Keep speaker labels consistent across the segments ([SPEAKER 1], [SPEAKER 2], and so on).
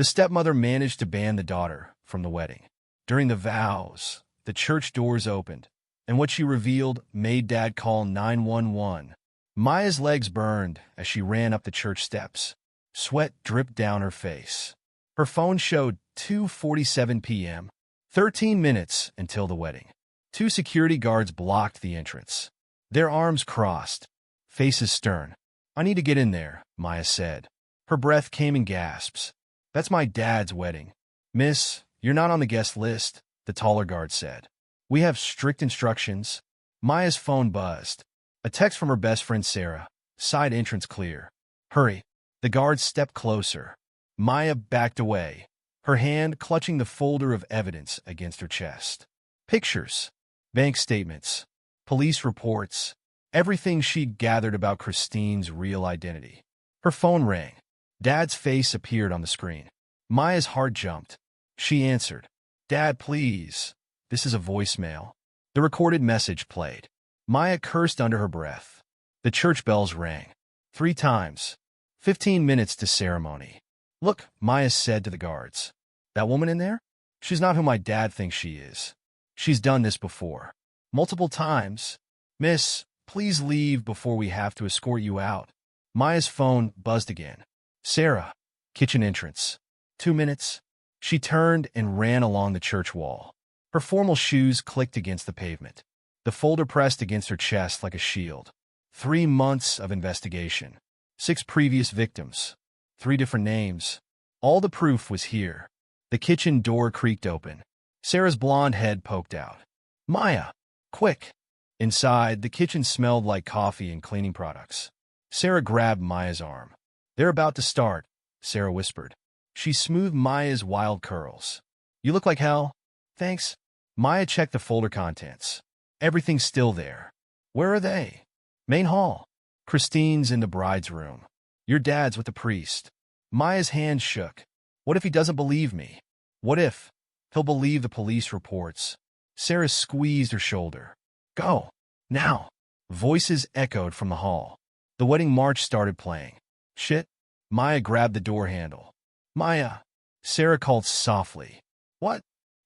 [SPEAKER 1] The stepmother managed to ban the daughter from the wedding. During the vows, the church doors opened, and what she revealed made Dad call 911. Maya's legs burned as she ran up the church steps. Sweat dripped down her face. Her phone showed 2:47 p.m., 13 minutes until the wedding. Two security guards blocked the entrance. Their arms crossed, faces stern. "I need to get in there," Maya said. Her breath came in gasps. "That's my dad's wedding." "Miss, you're not on the guest list," the taller guard said. "We have strict instructions." Maya's phone buzzed. A text from her best friend Sarah. "Side entrance clear. Hurry." The guard stepped closer. Maya backed away, her hand clutching the folder of evidence against her chest. Pictures, bank statements, police reports, everything she'd gathered about Christine's real identity. Her phone rang. Dad's face appeared on the screen. Maya's heart jumped. She answered. "Dad, please." This is a voicemail. The recorded message played. Maya cursed under her breath. The church bells rang. 3 times. 15 minutes to ceremony. "Look," Maya said to the guards. "That woman in there? She's not who my dad thinks she is. She's done this before. Multiple times. Miss, please leave before we have to escort you out." Maya's phone buzzed again. "Sarah." Kitchen entrance. 2 minutes. She turned and ran along the church wall. Her formal shoes clicked against the pavement. The folder pressed against her chest like a shield. 3 months of investigation. 6 previous victims. 3 different names. All the proof was here. The kitchen door creaked open. Sarah's blonde head poked out. "Maya, quick!" Inside, the kitchen smelled like coffee and cleaning products. Sarah grabbed Maya's arm. "They're about to start," Sarah whispered. She smoothed Maya's wild curls. "You look like hell." "Thanks." Maya checked the folder contents. Everything's still there. "Where are they?" "Main hall." "Christine's in the bride's room. Your dad's with the priest." Maya's hand shook. "What if he doesn't believe me? What if he'll believe the police reports?" Sarah squeezed her shoulder. "Go. Now." Voices echoed from the hall. The wedding march started playing. "Shit." Maya grabbed the door handle. "Maya." Sarah called softly. "What?"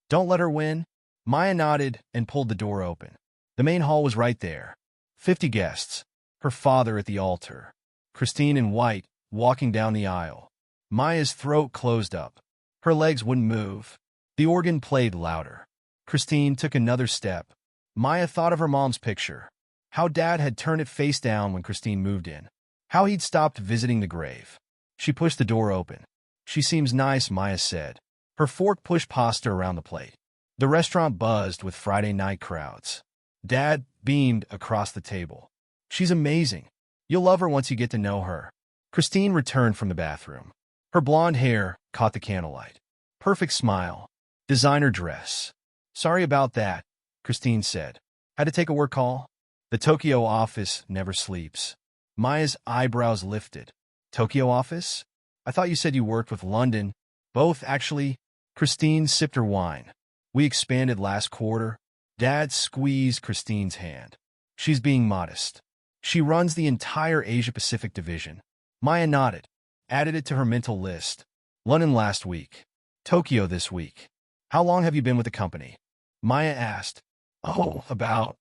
[SPEAKER 1] "Don't let her win." Maya nodded and pulled the door open. The main hall was right there. 50 guests. Her father at the altar. Christine in white, walking down the aisle. Maya's throat closed up. Her legs wouldn't move. The organ played louder. Christine took another step. Maya thought of her mom's picture. How Dad had turned it face down when Christine moved in. How he'd stopped visiting the grave. She pushed the door open. "She seems nice," Maya said. Her fork pushed pasta around the plate. The restaurant buzzed with Friday night crowds. Dad beamed across the table. "She's amazing. You'll love her once you get to know her." Christine returned from the bathroom. Her blonde hair caught the candlelight. Perfect smile. Designer dress. "Sorry about that," Christine said. "Had to take a work call." The Tokyo office never sleeps. Maya's eyebrows lifted. "Tokyo office? I thought you said you worked with London." "Both, actually." Christine sipped her wine. "We expanded last quarter." Dad squeezed Christine's hand. "She's being modest. She runs the entire Asia-Pacific division." Maya nodded, added it to her mental list. "London last week. Tokyo this week." "How long have you been with the company?" Maya asked. "Oh, about..."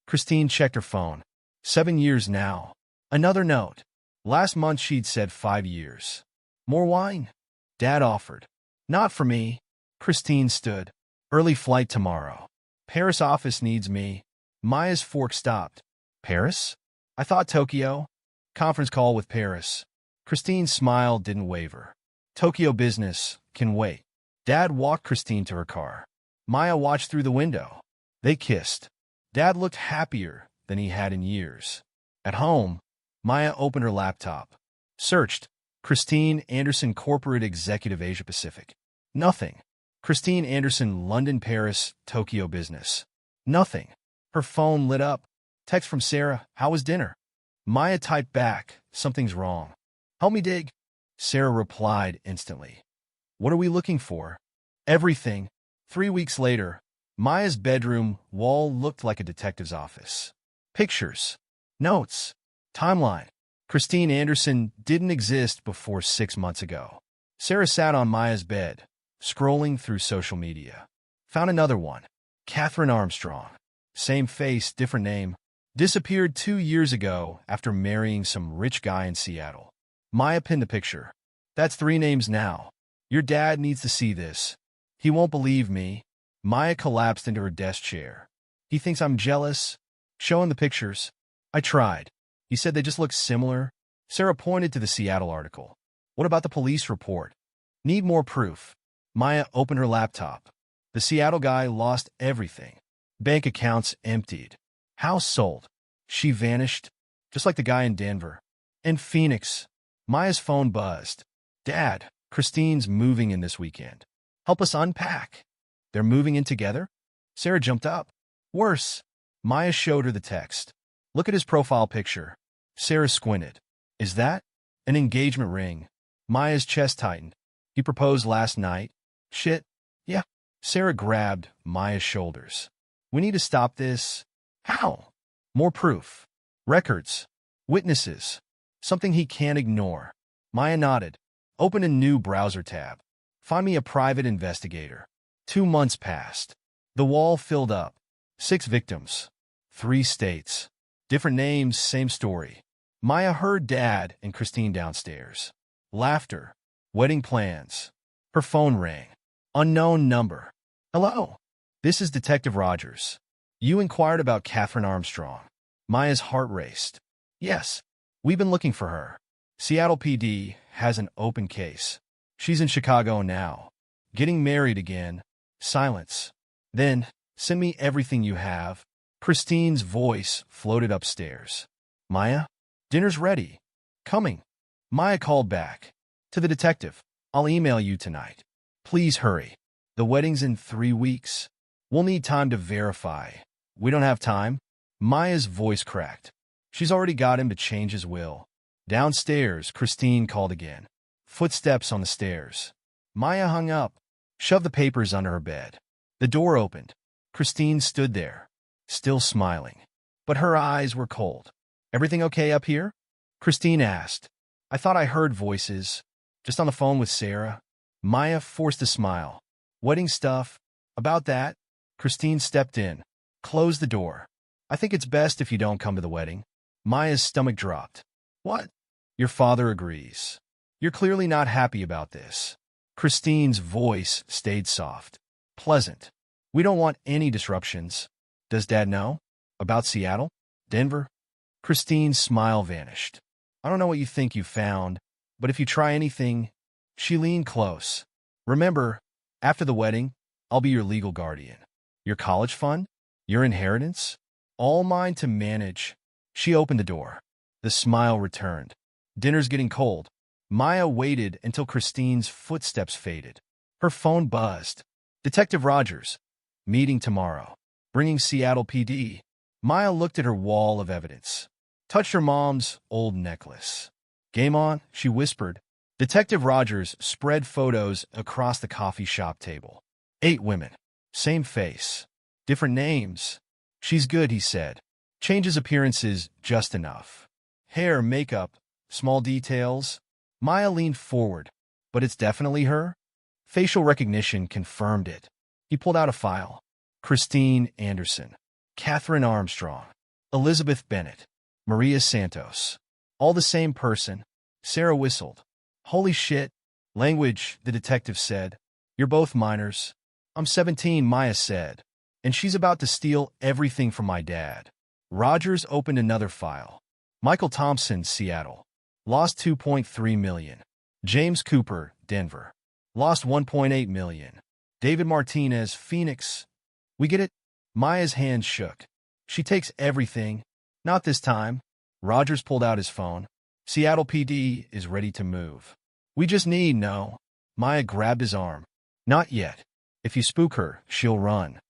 [SPEAKER 1] Christine checked her phone. 7 years now." Another note. Last month she'd said 5 years. "More wine?" Dad offered. "Not for me." Christine stood. "Early flight tomorrow. Paris office needs me." Maya's fork stopped. "Paris? I thought Tokyo." "Conference call with Paris." Christine's smile didn't waver. "Tokyo business can wait." Dad walked Christine to her car. Maya watched through the window. They kissed. Dad looked happier than he had in years. At home, Maya opened her laptop. Searched. Christine Anderson, Corporate Executive, Asia Pacific. Nothing. Christine Anderson, London, Paris, Tokyo business. Nothing. Her phone lit up. Text from Sarah. "How was dinner?" Maya typed back. "Something's wrong. Help me dig." Sarah replied instantly. "What are we looking for?" "Everything." 3 weeks later, Maya's bedroom wall looked like a detective's office. Pictures. Notes. Timeline. Christine Anderson didn't exist before 6 months ago. Sarah sat on Maya's bed, scrolling through social media. Found another one. Catherine Armstrong. Same face, different name. Disappeared 2 years ago after marrying some rich guy in Seattle. Maya pinned a picture. That's 3 names now. Your dad needs to see this. He won't believe me. Maya collapsed into her desk chair. He thinks I'm jealous. Show him the pictures. I tried. He said they just look similar. Sarah pointed to the Seattle article. What about the police report? Need more proof. Maya opened her laptop. The Seattle guy lost everything. Bank accounts emptied. House sold. She vanished, just like the guy in Denver. In Phoenix, Maya's phone buzzed. Dad, Christine's moving in this weekend. Help us unpack. They're moving in together? Sarah jumped up. Worse. Maya showed her the text. Look at his profile picture. Sarah squinted. Is that an engagement ring? Maya's chest tightened. He proposed last night. Shit. Yeah. Sarah grabbed Maya's shoulders. We need to stop this. How? More proof. Records. Witnesses. Something he can't ignore. Maya nodded. Open a new browser tab. Find me a private investigator. 2 months passed. The wall filled up. 6 victims. 3 states. Different names, same story. Maya heard Dad and Christine downstairs. Laughter. Wedding plans. Her phone rang. Unknown number. Hello. This is Detective Rogers. You inquired about Catherine Armstrong. Maya's heart raced. Yes. We've been looking for her. Seattle PD has an open case. She's in Chicago now. Getting married again. Silence. Then, send me everything you have. Christine's voice floated upstairs. Maya? Dinner's ready. Coming. Maya called back. To the detective. I'll email you tonight. Please hurry. The wedding's in 3 weeks. We'll need time to verify. We don't have time. Maya's voice cracked. She's already got him to change his will. Downstairs, Christine called again. Footsteps on the stairs. Maya hung up, shoved the papers under her bed. The door opened. Christine stood there, still smiling. But her eyes were cold. Everything okay up here? Christine asked. I thought I heard voices. Just on the phone with Sarah. Maya forced a smile. Wedding stuff. About that. Christine stepped in, closed the door. I think it's best if you don't come to the wedding. Maya's stomach dropped. What? Your father agrees. You're clearly not happy about this. Christine's voice stayed soft. Pleasant. We don't want any disruptions. Does Dad know? About Seattle? Denver? Christine's smile vanished. I don't know what you think you found, but if you try anything... She leaned close. Remember, after the wedding, I'll be your legal guardian. Your college fund? Your inheritance? All mine to manage. She opened the door. The smile returned. Dinner's getting cold. Maya waited until Christine's footsteps faded. Her phone buzzed. Detective Rogers. Meeting tomorrow. Bringing Seattle PD. Maya looked at her wall of evidence. Touched her mom's old necklace. Game on, she whispered. Detective Rogers spread photos across the coffee shop table. 8 women. Same face. Different names. She's good, he said. Changes appearances just enough. Hair, makeup, small details. Maya leaned forward. But it's definitely her? Facial recognition confirmed it. He pulled out a file. Christine Anderson. Catherine Armstrong. Elizabeth Bennett. Maria Santos. All the same person. Sarah whistled. Holy shit. Language, the detective said. You're both minors. I'm 17, Maya said. And she's about to steal everything from my dad. Rogers opened another file. Michael Thompson, Seattle. Lost $2.3 million. James Cooper, Denver. Lost $1.8 million. David Martinez, Phoenix. We get it? Maya's hand shook. She takes everything. Not this time. Rogers pulled out his phone. Seattle PD is ready to move. We just need, no. Maya grabbed his arm. Not yet. If you spook her, she'll run.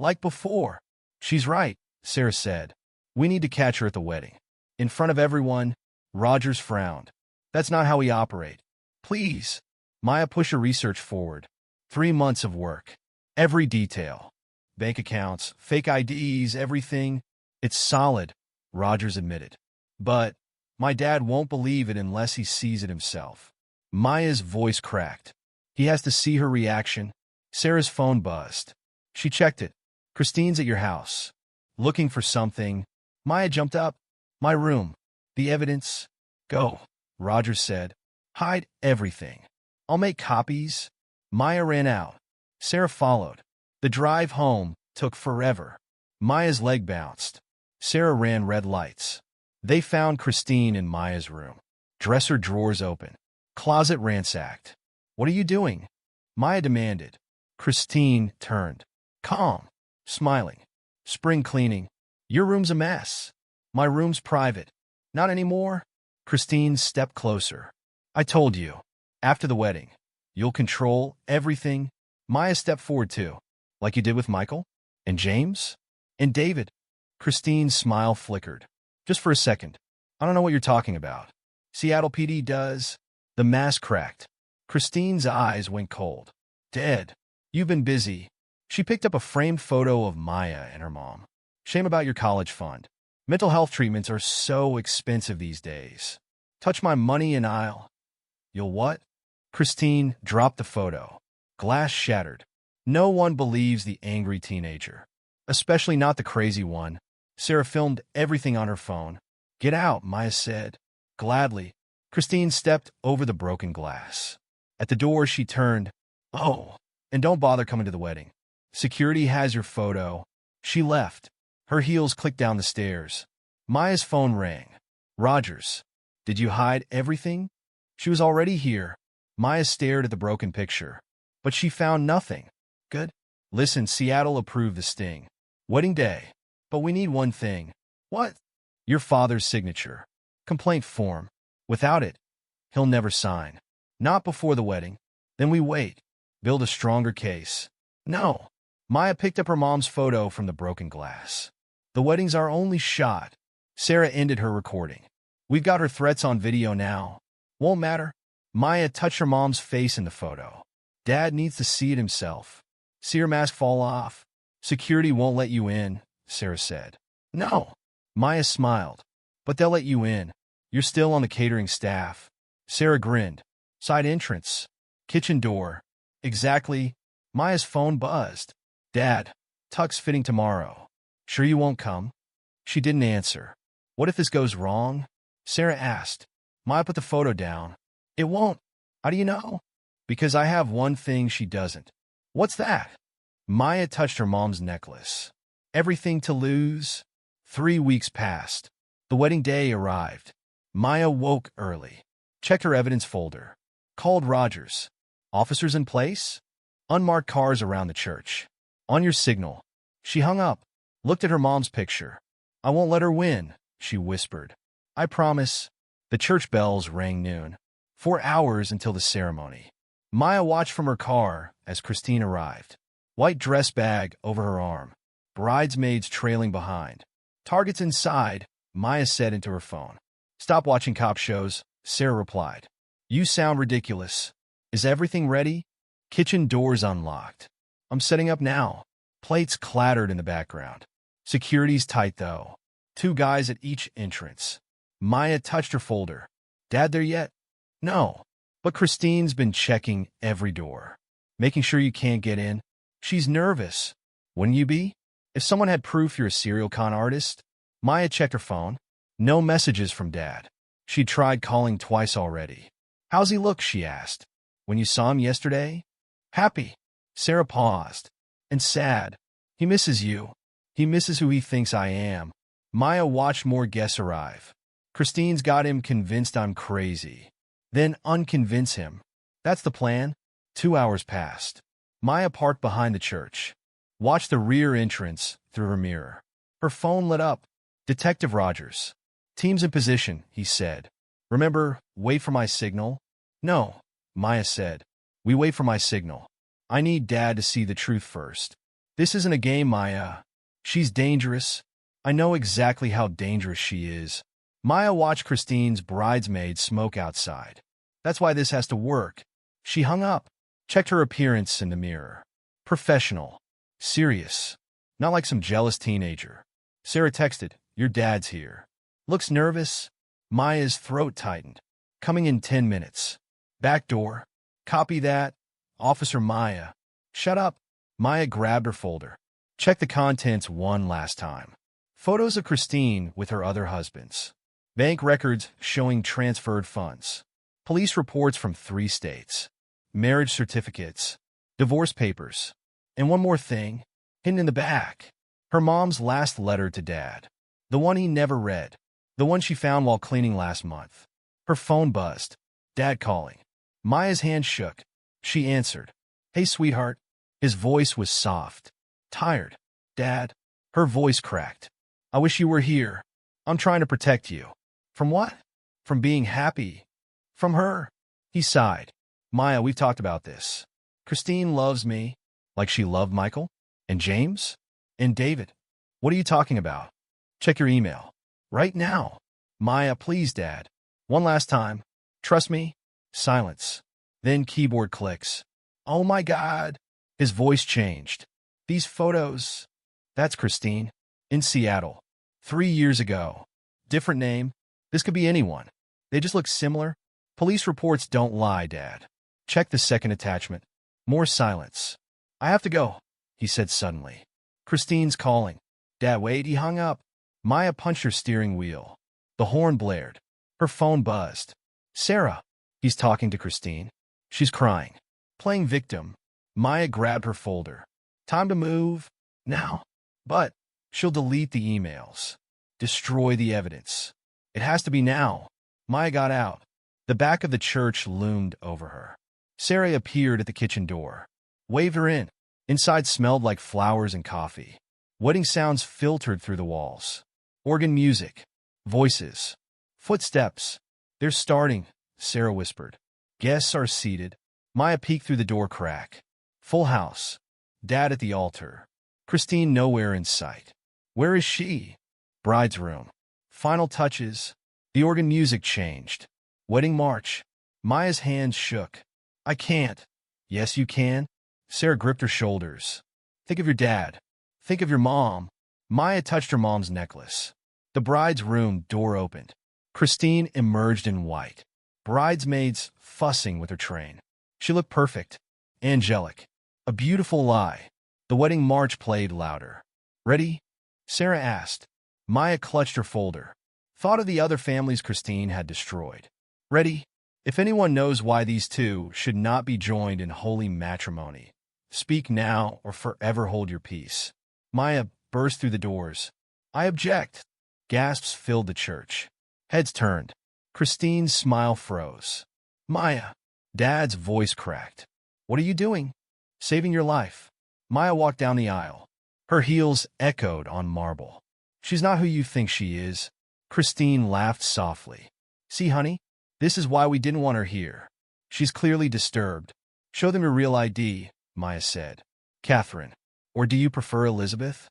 [SPEAKER 1] Like before. She's right, Sarah said. We need to catch her at the wedding. In front of everyone, Rogers frowned. That's not how we operate. Please. Maya pushed her research forward. 3 months of work. Every detail. Bank accounts, fake IDs, everything. It's solid, Rogers admitted. But my dad won't believe it unless he sees it himself. Maya's voice cracked. He has to see her reaction. Sarah's phone buzzed. She checked it. Christine's at your house. Looking for something. Maya jumped up. My room. The evidence. Go, Rogers said. Hide everything. I'll make copies. Maya ran out. Sarah followed. The drive home took forever. Maya's leg bounced. Sarah ran red lights. They found Christine in Maya's room. Dresser drawers open. Closet ransacked. What are you doing? Maya demanded. Christine turned. Calm. Smiling. Spring cleaning. Your room's a mess. My room's private. Not anymore. Christine stepped closer. I told you. After the wedding. You'll control everything. Maya stepped forward too. Like you did with Michael? And James? And David? Christine's smile flickered. Just for a second. I don't know what you're talking about. Seattle PD does. The mask cracked. Christine's eyes went cold. Dead. You've been busy. She picked up a framed photo of Maya and her mom. Shame about your college fund. Mental health treatments are so expensive these days. Touch my money and You'll what? Christine dropped the photo. Glass shattered. No one believes the angry teenager. Especially not the crazy one. Sarah filmed everything on her phone. Get out, Maya said. Gladly. Christine stepped over the broken glass. At the door, she turned. Oh, and don't bother coming to the wedding. Security has your photo. She left. Her heels clicked down the stairs. Maya's phone rang. Rogers. Did you hide everything? She was already here. Maya stared at the broken picture. But she found nothing. Good. Listen, Seattle approved the sting. Wedding day. But we need one thing. What? Your father's signature. Complaint form. Without it, he'll never sign. Not before the wedding. Then we wait. Build a stronger case. No. Maya picked up her mom's photo from the broken glass. The wedding's our only shot. Sarah ended her recording. We've got her threats on video now. Won't matter. Maya touched her mom's face in the photo. Dad needs to see it himself. See her mask fall off. Security won't let you in, Sarah said. No. Maya smiled. But they'll let you in. You're still on the catering staff. Sarah grinned. Side entrance. Kitchen door. Exactly. Maya's phone buzzed. Dad, tuck's fitting tomorrow. Sure you won't come? She didn't answer. What if this goes wrong? Sarah asked. Maya put the photo down. It won't. How do you know? Because I have one thing she doesn't. What's that? Maya touched her mom's necklace. Everything to lose? 3 weeks passed. The wedding day arrived. Maya woke early. Checked her evidence folder. Called Rogers. Officers in place? Unmarked cars around the church. On your signal. She hung up. Looked at her mom's picture. I won't let her win, she whispered. I promise. The church bells rang noon. 4 hours until the ceremony. Maya watched from her car as Christine arrived. White dress bag over her arm. Bridesmaids trailing behind. Targets inside, Maya said into her phone. Stop watching cop shows, Sarah replied. You sound ridiculous. Is everything ready? Kitchen doors unlocked. I'm setting up now. Plates clattered in the background. Security's tight, though. 2 guys at each entrance. Maya touched her folder. Dad there yet? No. But Christine's been checking every door. Making sure you can't get in. She's nervous. Wouldn't you be? If someone had proof you're a serial con artist? Maya checked her phone. No messages from Dad. She'd tried calling twice already. How's he look, she asked. When you saw him yesterday? Happy. Sarah paused. And sad. He misses you. He misses who he thinks I am. Maya watched more guests arrive. Christine's got him convinced I'm crazy. Then unconvince him. That's the plan. 2 hours passed. Maya parked behind the church. Watched the rear entrance through her mirror. Her phone lit up. Detective Rogers. Team's in position, he said. Remember, wait for my signal? No, Maya said. We wait for my signal. I need Dad to see the truth first. This isn't a game, Maya. She's dangerous. I know exactly how dangerous she is. Maya watched Christine's bridesmaid smoke outside. That's why this has to work. She hung up. Checked her appearance in the mirror. Professional. Serious. Not like some jealous teenager. Sarah texted, your dad's here. Looks nervous. Maya's throat tightened. Coming in 10 minutes. Back door. Copy that. Officer Maya. Shut up. Maya grabbed her folder. Check the contents one last time. Photos of Christine with her other husbands. Bank records showing transferred funds. Police reports from 3 states. Marriage certificates. Divorce papers. And one more thing, hidden in the back. Her mom's last letter to Dad. The one he never read. The one she found while cleaning last month. Her phone buzzed. Dad calling. Maya's hand shook. She answered. Hey, sweetheart. His voice was soft. Tired. Dad. Her voice cracked. I wish you were here. I'm trying to protect you. From what? From being happy. From her. He sighed. Maya, we've talked about this. Christine loves me. Like she loved Michael? And James? And David? What are you talking about? Check your email. Right now. Maya, please, Dad. One last time. Trust me. Silence. Then keyboard clicks. Oh my God. His voice changed. These photos. That's Christine. In Seattle. 3 years ago. Different name. This could be anyone. They just look similar. Police reports don't lie, Dad. Check the second attachment. More silence. I have to go, he said suddenly. Christine's calling. Dad, wait, he hung up. Maya punched her steering wheel. The horn blared. Her phone buzzed. Sarah. He's talking to Christine. She's crying. Playing victim. Maya grabbed her folder. Time to move. Now. But she'll delete the emails. Destroy the evidence. It has to be now. Maya got out. The back of the church loomed over her. Sarah appeared at the kitchen door. Waved her in. Inside smelled like flowers and coffee. Wedding sounds filtered through the walls. Organ music. Voices. Footsteps. They're starting, Sarah whispered. Guests are seated. Maya peeked through the door crack. Full house. Dad at the altar. Christine nowhere in sight. Where is she? Bride's room. Final touches. The organ music changed. Wedding march. Maya's hands shook. I can't. Yes, you can. Sarah gripped her shoulders. Think of your dad. Think of your mom. Maya touched her mom's necklace. The bride's room door opened. Christine emerged in white. Bridesmaids fussing with her train. She looked perfect. Angelic. A beautiful lie. The wedding march played louder. Ready? Sarah asked. Maya clutched her folder. Thought of the other families Christine had destroyed. Ready? If anyone knows why these two should not be joined in holy matrimony, speak now or forever hold your peace. Maya burst through the doors. I object. Gasps filled the church. Heads turned. Christine's smile froze. Maya. Dad's voice cracked. What are you doing? Saving your life. Maya walked down the aisle. Her heels echoed on marble. She's not who you think she is. Christine laughed softly. See, honey? This is why we didn't want her here. She's clearly disturbed. Show them your real ID, Maya said. Catherine. Or do you prefer Elizabeth?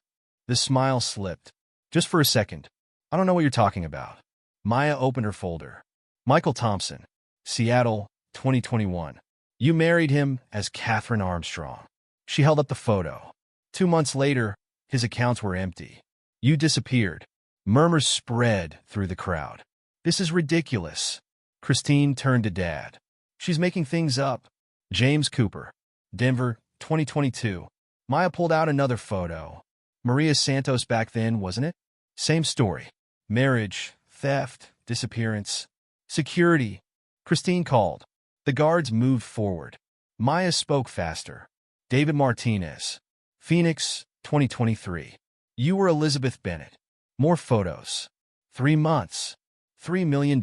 [SPEAKER 1] The smile slipped. Just for a second. I don't know what you're talking about. Maya opened her folder. Michael Thompson. Seattle, 2021. You married him as Catherine Armstrong. She held up the photo. 2 months later, his accounts were empty. You disappeared. Murmurs spread through the crowd. This is ridiculous. Christine turned to Dad. She's making things up. James Cooper. Denver, 2022. Maya pulled out another photo. Maria Santos back then, wasn't it? Same story. Marriage, theft, disappearance. Security. Christine called. The guards moved forward. Maya spoke faster. David Martinez. Phoenix, 2023. You were Elizabeth Bennett. More photos. 3 months. $3 million.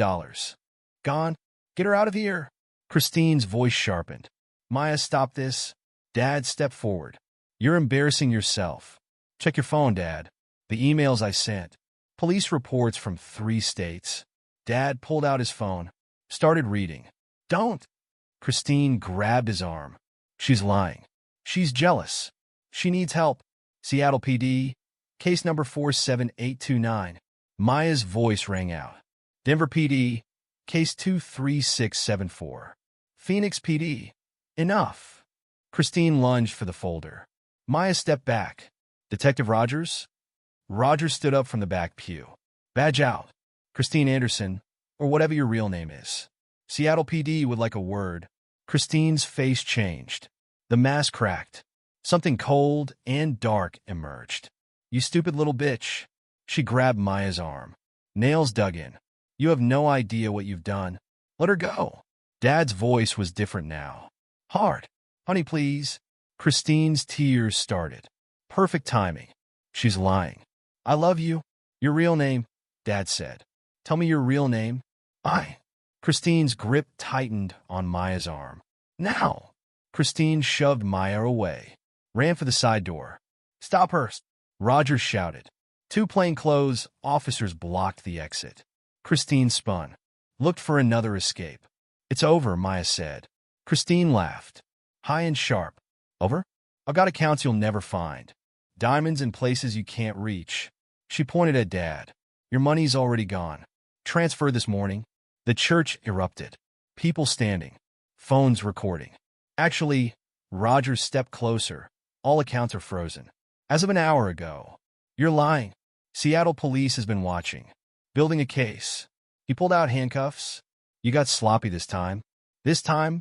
[SPEAKER 1] Gone. Get her out of here. Christine's voice sharpened. Maya, stop this. Dad stepped forward. You're embarrassing yourself. Check your phone, Dad. The emails I sent. Police reports from 3 states. Dad pulled out his phone. Started reading. Don't. Christine grabbed his arm. She's lying. She's jealous. She needs help. Seattle PD. Case number 47829. Maya's voice rang out. Denver PD. Case 23674. Phoenix PD. Enough. Christine lunged for the folder. Maya stepped back. Detective Rogers? Rogers stood up from the back pew. Badge out. Christine Anderson, or whatever your real name is. Seattle PD would like a word. Christine's face changed. The mask cracked. Something cold and dark emerged. You stupid little bitch. She grabbed Maya's arm. Nails dug in. You have no idea what you've done. Let her go. Dad's voice was different now. Hard. Honey, please. Christine's tears started. Perfect timing. She's lying. I love you. Your real name, Dad said. Tell me your real name. Christine's grip tightened on Maya's arm. Now. Christine shoved Maya away. Ran for the side door. Stop her. Rogers shouted. Two plainclothes officers blocked the exit. Christine spun. Looked for another escape. It's over, Maya said. Christine laughed. High and sharp. Over? I've got accounts you'll never find. Diamonds in places you can't reach. She pointed at Dad. Your money's already gone. Transfer this morning. The church erupted. People standing. Phones recording. Actually, Rogers stepped closer. All accounts are frozen. As of an hour ago. You're lying. Seattle police has been watching. Building a case. He pulled out handcuffs. You got sloppy this time. This time?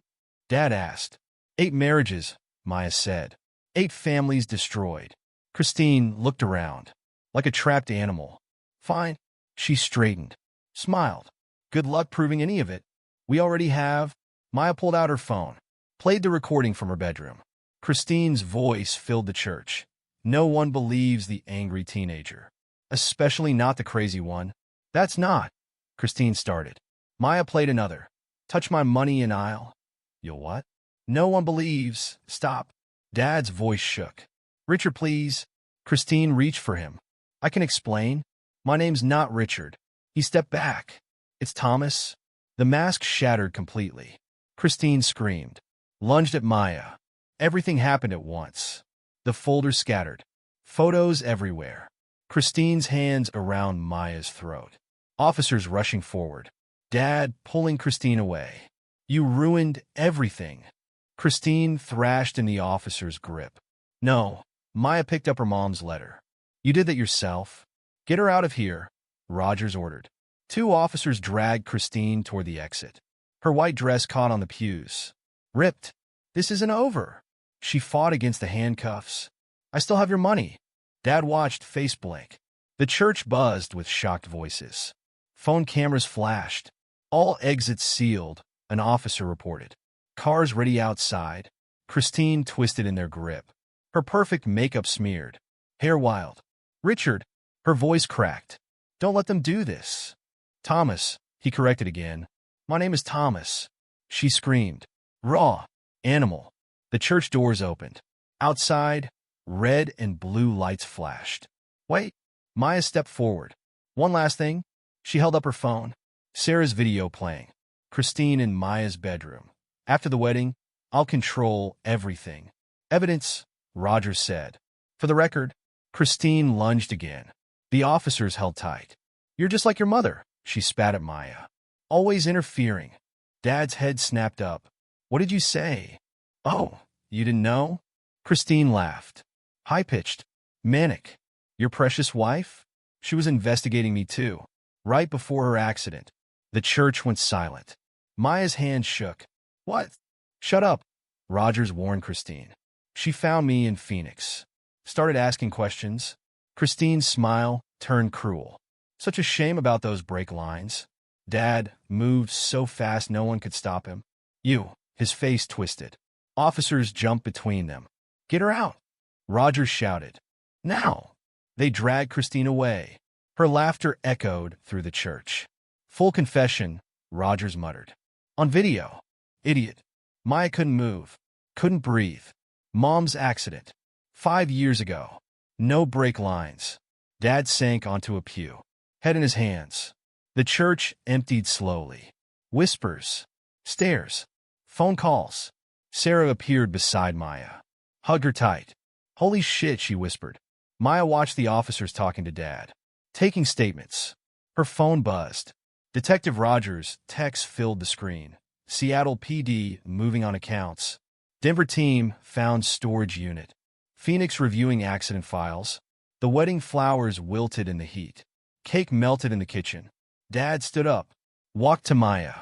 [SPEAKER 1] Dad asked. 8 marriages, Maya said. 8 families destroyed. Christine looked around. Like a trapped animal. Fine. She straightened. Smiled. Good luck proving any of it. We already have. Maya pulled out her phone. Played the recording from her bedroom. Christine's voice filled the church. No one believes the angry teenager. Especially not the crazy one. That's not. Christine started. Maya played another. Touch my money and I'll. You'll what? No one believes. Stop. Dad's voice shook. Richard, please. Christine reached for him. I can explain. My name's not Richard. He stepped back. It's Thomas. The mask shattered completely. Christine screamed. Lunged at Maya. Everything happened at once. The folder scattered. Photos everywhere. Christine's hands around Maya's throat. Officers rushing forward. Dad pulling Christine away. You ruined everything. Christine thrashed in the officer's grip. No. Maya picked up her mom's letter. You did that yourself. Get her out of here, Rogers ordered. 2 officers dragged Christine toward the exit. Her white dress caught on the pews. Ripped. This isn't over. She fought against the handcuffs. I still have your money. Dad watched, face blank. The church buzzed with shocked voices. Phone cameras flashed. All exits sealed, an officer reported. Cars ready outside. Christine twisted in their grip. Her perfect makeup smeared. Hair wild. Richard. Her voice cracked. Don't let them do this. Thomas, he corrected again. My name is Thomas. She screamed. Raw. Animal. The church doors opened. Outside, red and blue lights flashed. Wait. Maya stepped forward. One last thing. She held up her phone. Sarah's video playing. Christine in Maya's bedroom. After the wedding, I'll control everything. Evidence, Rogers said. For the record, Christine lunged again. The officers held tight. You're just like your mother, she spat at Maya. Always interfering. Dad's head snapped up. What did you say? Oh, you didn't know? Christine laughed. High-pitched. Manic. Your precious wife? She was investigating me too. Right before her accident. The church went silent. Maya's hand shook. What? Shut up, Rogers warned Christine. She found me in Phoenix. Started asking questions. Christine's smile turned cruel. Such a shame about those brake lines. Dad moved so fast no one could stop him. You, his face twisted. Officers jumped between them. Get her out, Rogers shouted. Now. They dragged Christine away. Her laughter echoed through the church. Full confession, Rogers muttered. On video. Idiot. Maya couldn't move. Couldn't breathe. Mom's accident. 5 years ago. No brake lines. Dad sank onto a pew. Head in his hands. The church emptied slowly. Whispers. Stares. Phone calls. Sarah appeared beside Maya. Hugged her tight. Holy shit, she whispered. Maya watched the officers talking to Dad. Taking statements. Her phone buzzed. Detective Rogers' text filled the screen. Seattle PD moving on accounts. Denver team found storage unit. Phoenix reviewing accident files. The wedding flowers wilted in the heat. Cake melted in the kitchen. Dad stood up. Walked to Maya.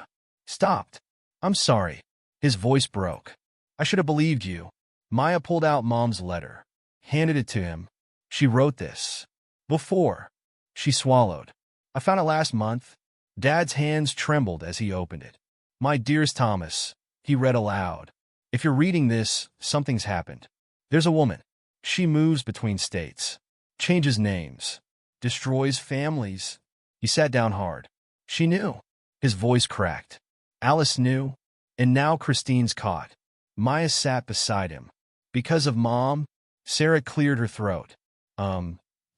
[SPEAKER 1] stopped. I'm sorry. His voice broke. I should have believed you. Maya pulled out Mom's letter, handed it to him. She wrote this. Before. She swallowed. I found it last month. Dad's hands trembled as he opened it. My dearest Thomas, he read aloud. If you're reading this, something's happened. There's a woman. She moves between states, changes names, destroys families. He sat down hard. She knew. His voice cracked. Alice knew, and now Christine's caught. Maya sat beside him. Because of Mom, Sarah cleared her throat.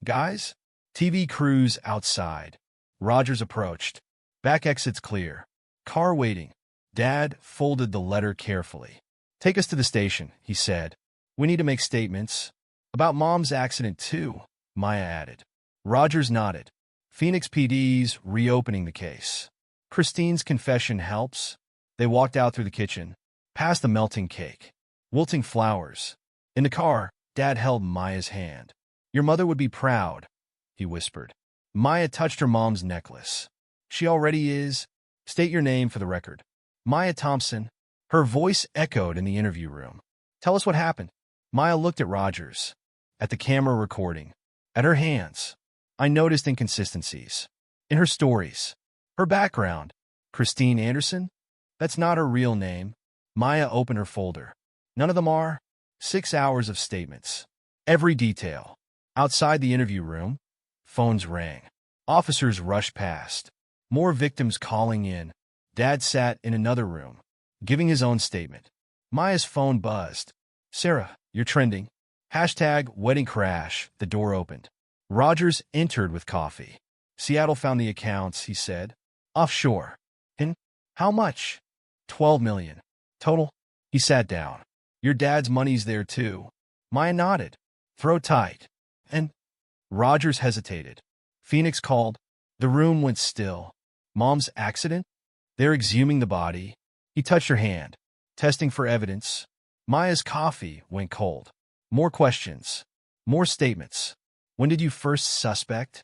[SPEAKER 1] Guys? TV crews outside. Rogers approached. Back exit's clear. Car waiting. Dad folded the letter carefully. Take us to the station, he said. We need to make statements. About Mom's accident, too, Maya added. Rogers nodded. Phoenix PD's reopening the case. Christine's confession helps. They walked out through the kitchen, past the melting cake, wilting flowers. In the car, Dad held Maya's hand. Your mother would be proud, he whispered. Maya touched her mom's necklace. She already is. State your name for the record. Maya Thompson. Her voice echoed in the interview room. Tell us what happened. Maya looked at Rogers, at the camera recording, at her hands. I noticed inconsistencies in her stories. Her background. Christine Anderson? That's not her real name. Maya opened her folder. None of them are. 6 hours of statements. Every detail. Outside the interview room, phones rang. Officers rushed past. More victims calling in. Dad sat in another room, giving his own statement. Maya's phone buzzed. Sarah, you're trending. #wedding crash. The door opened. Rogers entered with coffee. Seattle found the accounts, he said. Offshore. And how much? 12 million. Total? He sat down. Your dad's money's there too. Maya nodded. Throw tight. And Rogers hesitated. Phoenix called. The room went still. Mom's accident? They're exhuming the body. He touched her hand, testing for evidence. Maya's coffee went cold. More questions. More statements. When did you first suspect?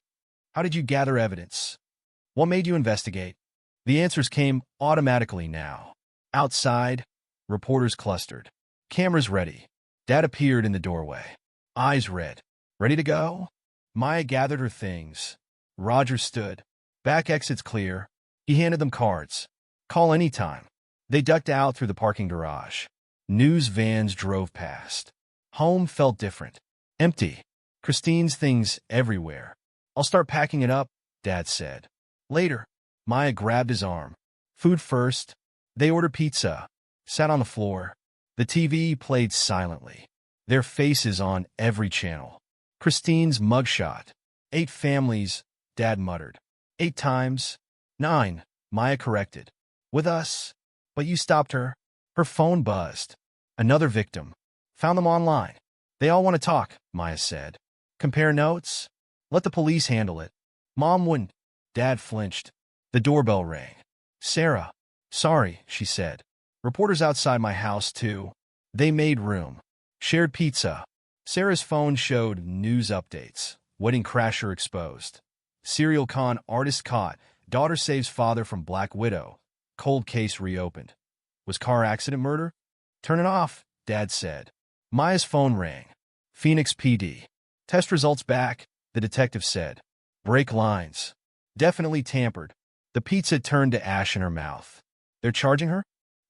[SPEAKER 1] How did you gather evidence? What made you investigate? The answers came automatically now. Outside, reporters clustered. Cameras ready. Dad appeared in the doorway. Eyes red. Ready to go? Maya gathered her things. Roger stood. Back exit's clear. He handed them cards. Call anytime. They ducked out through the parking garage. News vans drove past. Home felt different. Empty. Christine's things everywhere. I'll start packing it up, Dad said. Later. Maya grabbed his arm. Food first. They ordered pizza. Sat on the floor. The TV played silently. Their faces on every channel. Christine's mugshot. 8 families, Dad muttered. 8 times. 9, Maya corrected. With us. But you stopped her. Her phone buzzed. Another victim. Found them online. They all want to talk, Maya said. Compare notes? Let the police handle it. Mom wouldn't. Dad flinched. The doorbell rang. Sarah. Sorry, she said. Reporters outside my house, too. They made room. Shared pizza. Sarah's phone showed news updates. Wedding crasher exposed. Serial con artist caught. Daughter saves father from Black Widow. Cold case reopened. Was car accident murder? Turn it off, Dad said. Maya's phone rang. Phoenix PD. Test results back, the detective said. Break lines. Definitely tampered. The pizza turned to ash in her mouth. They're charging her?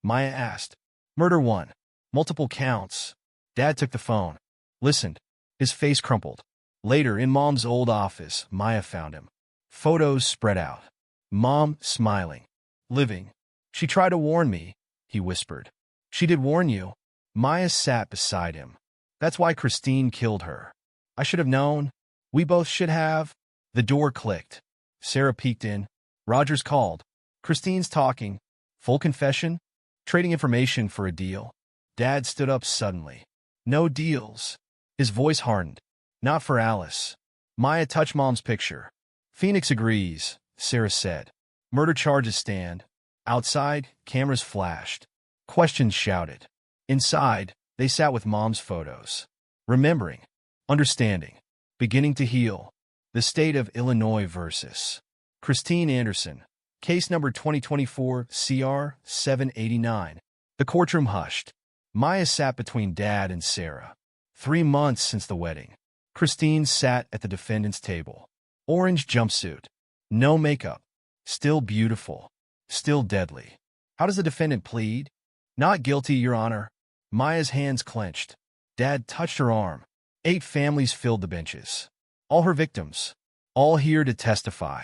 [SPEAKER 1] Maya asked. Murder 1. Multiple counts. Dad took the phone. Listened. His face crumpled. Later, in Mom's old office, Maya found him. Photos spread out. Mom smiling. Living. She tried to warn me, he whispered. She did warn you. Maya sat beside him. That's why Christine killed her. I should have known. We both should have. The door clicked. Sarah peeked in. Rogers called. Christine's talking. Full confession? Trading information for a deal? Dad stood up suddenly. No deals. His voice hardened. Not for Alice. Maya touched Mom's picture. Phoenix agrees, Sarah said. Murder charges stand. Outside, cameras flashed. Questions shouted. Inside, they sat with Mom's photos. Remembering. Understanding. Beginning to heal. The state of Illinois versus Christine Anderson. Case number 2024 CR 789. The courtroom hushed. Maya sat between Dad and Sarah. 3 months since the wedding. Christine sat at the defendant's table. Orange jumpsuit. No makeup. Still beautiful. Still deadly. How does the defendant plead? Not guilty, Your Honor. Maya's hands clenched. Dad touched her arm. 8 families filled the benches. All her victims. All here to testify.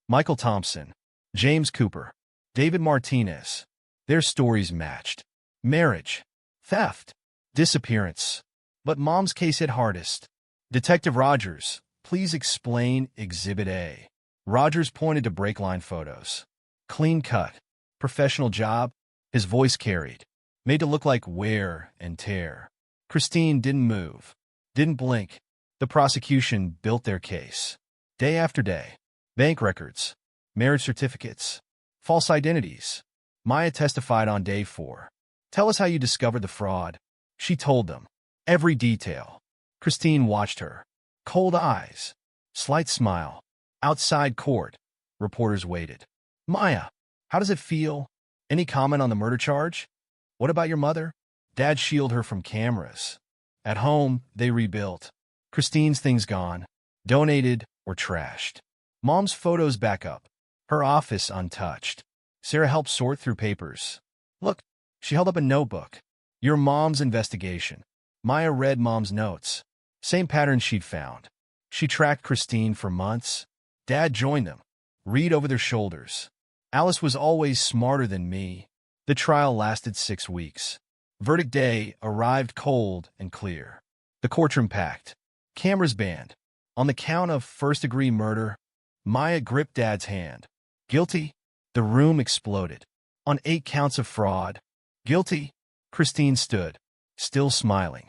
[SPEAKER 1] Michael Thompson. James Cooper. David Martinez. Their stories matched. Marriage. Theft. Disappearance. But Mom's case hit hardest. Detective Rogers, please explain Exhibit A. Rogers pointed to break-line photos. Clean cut. Professional job. His voice carried. Made to look like wear and tear. Christine didn't move. Didn't blink. The prosecution built their case. Day after day. Bank records. Marriage certificates. False identities. Maya testified on day 4. Tell us how you discovered the fraud. She told them. Every detail. Christine watched her. Cold eyes. Slight smile. Outside court. Reporters waited. Maya, how does it feel? Any comment on the murder charge? What about your mother? Dad shielded her from cameras. At home, they rebuilt. Christine's things gone. Donated or trashed. Mom's photos back up. Her office untouched. Sarah helped sort through papers. Look, she held up a notebook. Your mom's investigation. Maya read Mom's notes. Same pattern she'd found. She tracked Christine for months. Dad joined them. Read over their shoulders. Alice was always smarter than me. The trial lasted 6 weeks. Verdict day arrived cold and clear. The courtroom packed. Cameras banned. On the count of first-degree murder, Maya gripped Dad's hand. Guilty? The room exploded. On 8 counts of fraud. Guilty? Christine stood, still smiling.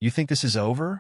[SPEAKER 1] You think this is over?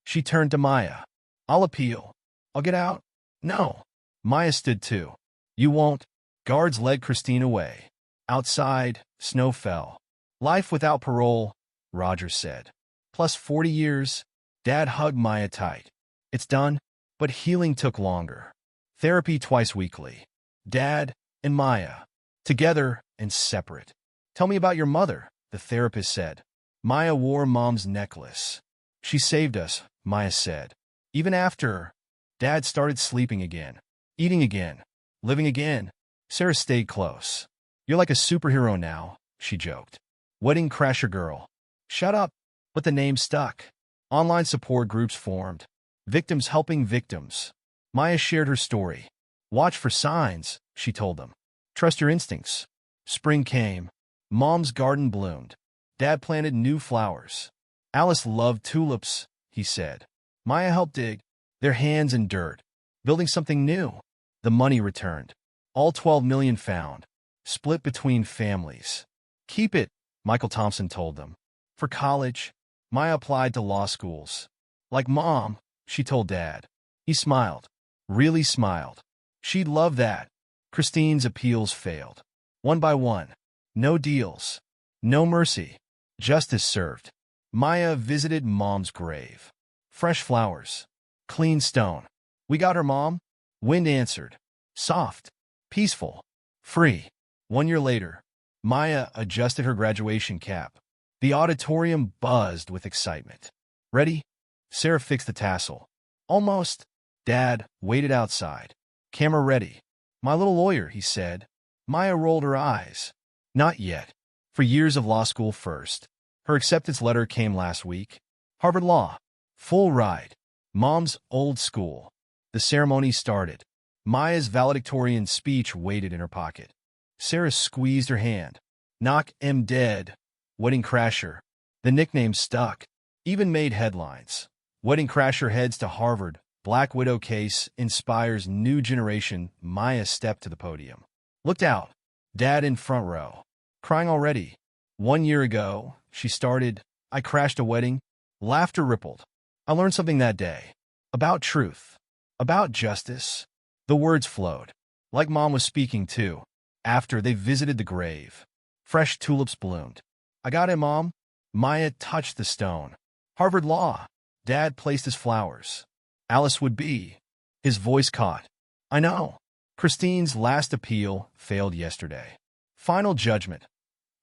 [SPEAKER 1] She turned to Maya. I'll appeal. I'll get out. No. Maya stood too. You won't. Guards led Christine away. Outside, snow fell. Life without parole, Rogers said. Plus 40 years. Dad hugged Maya tight. It's done, but healing took longer. Therapy twice weekly. Dad and Maya. Together and separate. Tell me about your mother, the therapist said. Maya wore Mom's necklace. She saved us, Maya said. Even after, Dad started sleeping again. Eating again. Living again. Sarah stayed close. You're like a superhero now, she joked. Wedding crasher girl. Shut up. But the name stuck. Online support groups formed. Victims helping victims. Maya shared her story. Watch for signs, she told them. Trust your instincts. Spring came. Mom's garden bloomed. Dad planted new flowers. Alice loved tulips, he said. Maya helped dig, their hands in dirt, building something new. The money returned. All 12 million found. Split between families. Keep it, Michael Thompson told them. For college, Maya applied to law schools. Like Mom, she told Dad. He smiled. Really smiled. She'd love that. Christine's appeals failed. One by one. No deals. No mercy. Justice served. Maya visited Mom's grave. Fresh flowers. Clean stone. We got her, Mom. Wind answered. Soft. Peaceful. Free. 1 year later, Maya adjusted her graduation cap. The auditorium buzzed with excitement. Ready? Sarah fixed the tassel. Almost. Dad waited outside. Camera ready. My little lawyer, he said. Maya rolled her eyes. Not yet. For years of law school first. Her acceptance letter came last week. Harvard Law. Full ride. Mom's old school. The ceremony started. Maya's valedictorian speech waited in her pocket. Sarah squeezed her hand. Knock 'em dead. Wedding crasher. The nickname stuck. Even made headlines. Wedding crasher heads to Harvard. Black widow case inspires new generation. Maya stepped to the podium. Looked out. Dad in front row. Crying already. 1 year ago, she started. I crashed a wedding. Laughter rippled. I learned something that day. About truth. About justice. The words flowed. Like Mom was speaking too. After they visited the grave. Fresh tulips bloomed. I got it, Mom. Maya touched the stone. Harvard Law. Dad placed his flowers. Alice would be. His voice caught. I know. Christine's last appeal failed yesterday. Final judgment.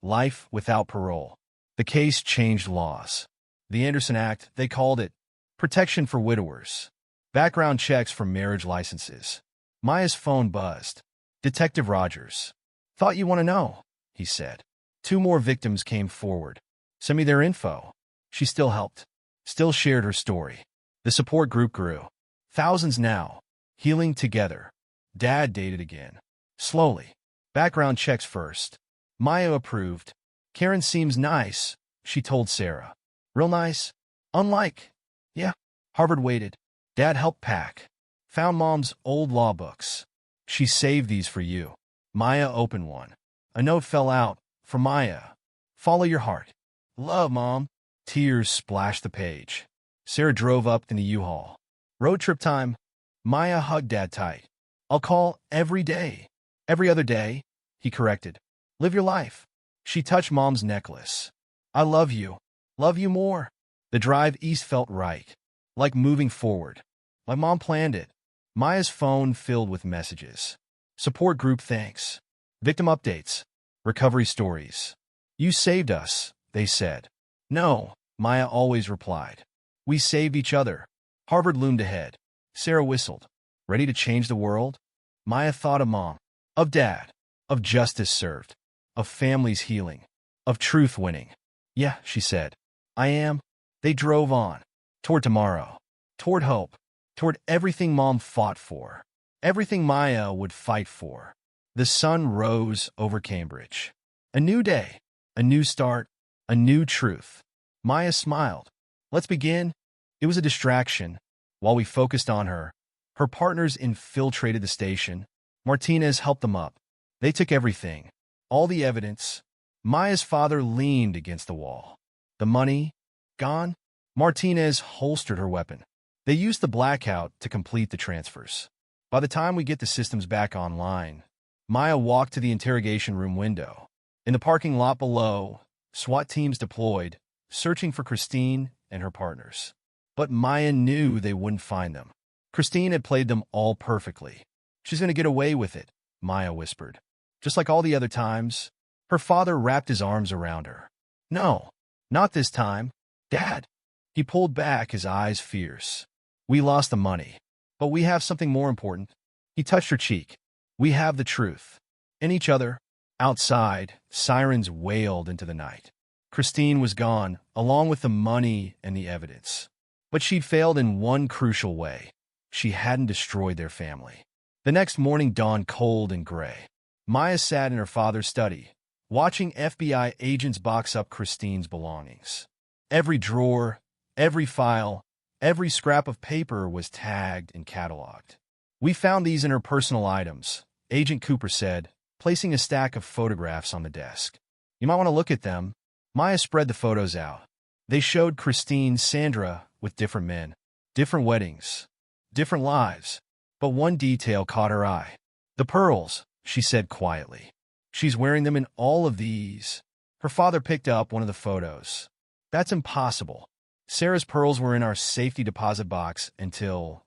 [SPEAKER 1] Life without parole. The case changed laws. The Anderson Act, they called it. Protection for widowers. Background checks for marriage licenses. Maya's phone buzzed. Detective Rogers. Thought you want to know, he said. 2 more victims came forward. Send me their info. She still helped. Still shared her story. The support group grew. Thousands now. Healing together. Dad dated again. Slowly. Background checks first. Maya approved. Karen seems nice, she told Sarah. Real nice? Unlike. Yeah. Harvard waited. Dad helped pack. Found Mom's old law books. She saved these for you. Maya opened one. A note fell out. For Maya. Follow your heart. Love, Mom. Tears splashed the page. Sarah drove up in the U-Haul. Road trip time. Maya hugged Dad tight. I'll call every day. Every other day, he corrected. Live your life. She touched Mom's necklace. I love you. Love you more. The drive east felt right. Like moving forward. Like Mom planned it. Maya's phone filled with messages. Support group thanks. Victim updates. Recovery stories. You saved us, they said. No, Maya always replied. We saved each other. Harvard loomed ahead. Sarah whistled. Ready to change the world? Maya thought of Mom. Of Dad. Of justice served. Of families healing. Of truth winning. Yeah, she said. I am. They drove on. Toward tomorrow. Toward hope. Toward everything Mom fought for. Everything Maya would fight for. The sun rose over Cambridge. A new day. A new start. A new truth. Maya smiled. Let's begin. It was a distraction. While we focused on her, her partners infiltrated the station. Martinez helped them up. They took everything. All the evidence. Maya's father leaned against the wall. The money? Gone? Martinez holstered her weapon. They used the blackout to complete the transfers. By the time we get the systems back online, Maya walked to the interrogation room window. In the parking lot below, SWAT teams deployed, searching for Christine and her partners. But Maya knew they wouldn't find them. Christine had played them all perfectly. She's going to get away with it, Maya whispered. Just like all the other times, her father wrapped his arms around her. No, not this time. Dad. He pulled back, his eyes fierce. We lost the money, but we have something more important. He touched her cheek. We have the truth. And each other. Outside, sirens wailed into the night. Christine was gone, along with the money and the evidence. But she'd failed in one crucial way. She hadn't destroyed their family. The next morning dawned cold and gray. Maya sat in her father's study, watching FBI agents box up Christine's belongings. Every drawer, every file, every scrap of paper was tagged and cataloged. We found these in her personal items, Agent Cooper said, placing a stack of photographs on the desk. You might want to look at them. Maya spread the photos out. They showed Christine, Sandra, with different men, different weddings, different lives. But one detail caught her eye. The pearls, she said quietly. She's wearing them in all of these. Her father picked up one of the photos. That's impossible. Sarah's pearls were in our safety deposit box until...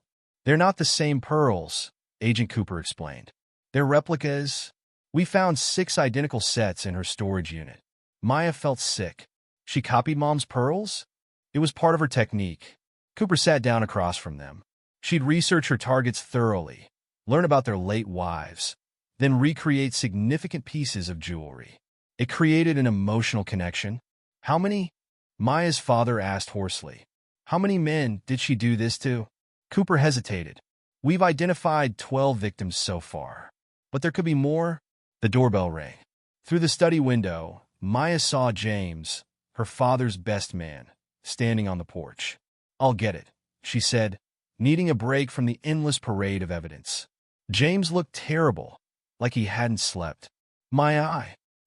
[SPEAKER 1] They're not the same pearls, Agent Cooper explained. They're replicas. We found 6 identical sets in her storage unit. Maya felt sick. She copied Mom's pearls? It was part of her technique. Cooper sat down across from them. She'd research her targets thoroughly, learn about their late wives, then recreate significant pieces of jewelry. It created an emotional connection. How many? Maya's father asked hoarsely. How many men did she do this to? Cooper hesitated. We've identified 12 victims so far. But there could be more. The doorbell rang. Through the study window, Maya saw James, her father's best man, standing on the porch. I'll get it, she said, needing a break from the endless parade of evidence. James looked terrible, like he hadn't slept. Maya,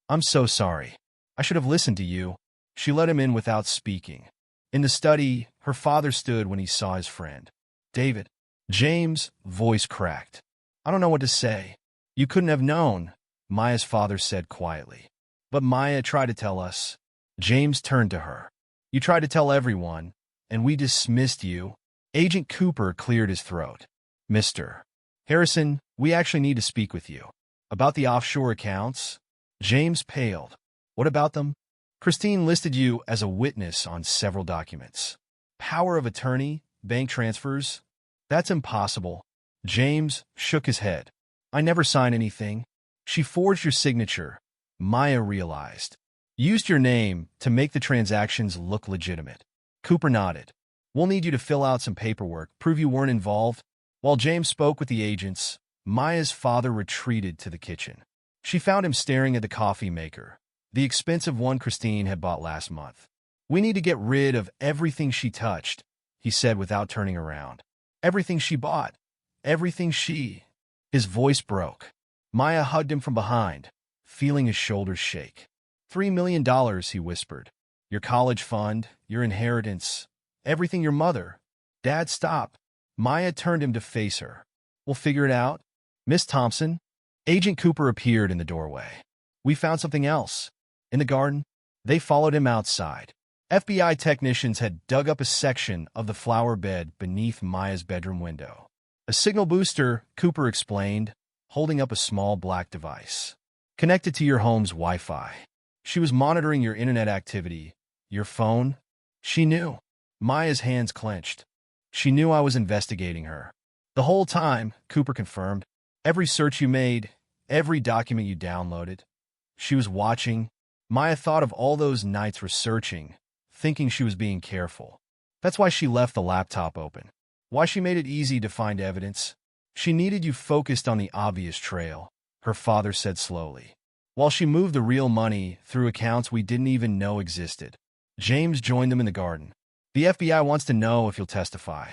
[SPEAKER 1] I'm so sorry. I should have listened to you. She let him in without speaking. In the study, her father stood when he saw his friend. David. James' voice cracked. I don't know what to say. You couldn't have known, Maya's father said quietly. But Maya tried to tell us. James turned to her. You tried to tell everyone, and we dismissed you. Agent Cooper cleared his throat. Mister. Harrison, we actually need to speak with you. About the offshore accounts? James paled. What about them? Christine listed you as a witness on several documents. Power of attorney, bank transfers? That's impossible. James shook his head. I never signed anything. She forged your signature. Maya realized. Used your name to make the transactions look legitimate. Cooper nodded. We'll need you to fill out some paperwork, prove you weren't involved. While James spoke with the agents, Maya's father retreated to the kitchen. She found him staring at the coffee maker, the expensive one Christine had bought last month. We need to get rid of everything she touched, he said without turning around. Everything she bought. Everything she... His voice broke. Maya hugged him from behind, feeling his shoulders shake. $3 million, he whispered. Your college fund, your inheritance, everything your mother. Dad, stop. Maya turned him to face her. We'll figure it out. Miss Thompson? Agent Cooper appeared in the doorway. We found something else. In the garden? They followed him outside. FBI technicians had dug up a section of the flower bed beneath Maya's bedroom window. A signal booster, Cooper explained, holding up a small black device. Connected to your home's Wi-Fi. She was monitoring your internet activity. Your phone? She knew. Maya's hands clenched. She knew I was investigating her. The whole time, Cooper confirmed. Every search you made, every document you downloaded. She was watching. Maya thought of all those nights researching, thinking she was being careful. That's why she left the laptop open. Why she made it easy to find evidence. She needed you focused on the obvious trail, her father said slowly. While she moved the real money through accounts we didn't even know existed. James joined them in the garden. The FBI wants to know if you'll testify.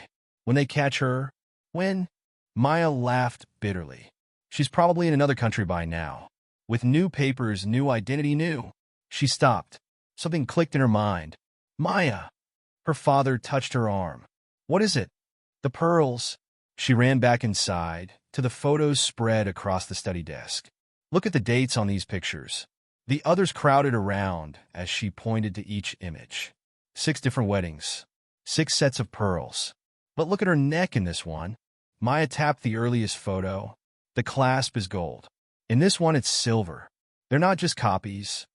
[SPEAKER 1] When they catch her, when? Maya laughed bitterly. She's probably in another country by now. With new papers, new identity, new. She stopped. Something clicked in her mind. Maya! Her father touched her arm. What is it? The pearls. She ran back inside, to the photos spread across the study desk. Look at the dates on these pictures. The others crowded around as she pointed to each image. 6 different weddings. 6 sets of pearls. But look at her neck in this one. Maya tapped the earliest photo. The clasp is gold. In this one, it's silver. They're not just copies.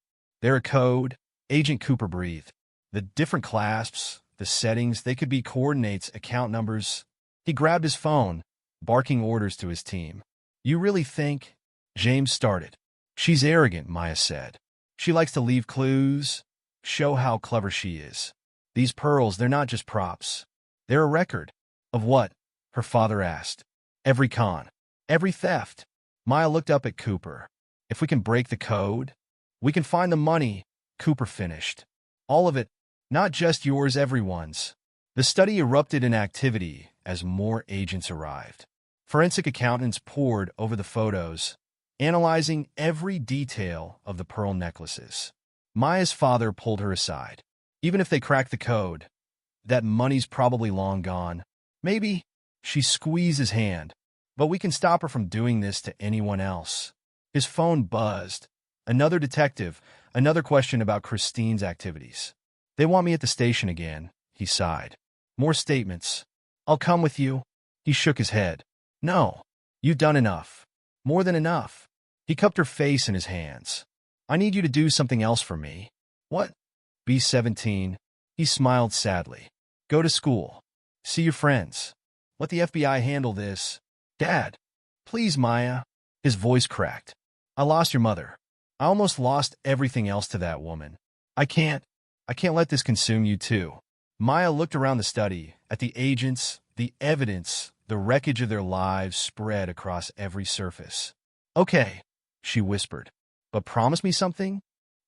[SPEAKER 1] They're a code. Agent Cooper breathed. The different clasps, the settings, they could be coordinates, account numbers. He grabbed his phone, barking orders to his team. You really think? James started. She's arrogant, Maya said. She likes to leave clues, show how clever she is. These pearls, they're not just props. They're a record. Of what? Her father asked. Every con. Every theft. Maya looked up at Cooper. If we can break the code, we can find the money, Cooper finished. All of it, not just yours, everyone's. The study erupted in activity as more agents arrived. Forensic accountants pored over the photos, analyzing every detail of the pearl necklaces. Maya's father pulled her aside. Even if they crack the code, that money's probably long gone. Maybe. She squeezed his hand. But we can stop her from doing this to anyone else. His phone buzzed. Another detective, another question about Christine's activities. They want me at the station again, he sighed. More statements. I'll come with you. He shook his head. No, you've done enough. More than enough. He cupped her face in his hands. I need you to do something else for me. What? Be 17. He smiled sadly. Go to school. See your friends. Let the FBI handle this. Dad. Please, Maya. His voice cracked. I lost your mother. I almost lost everything else to that woman. I can't let this consume you too. Maya looked around the study, at the agents, the evidence, the wreckage of their lives spread across every surface. Okay, she whispered. But promise me something?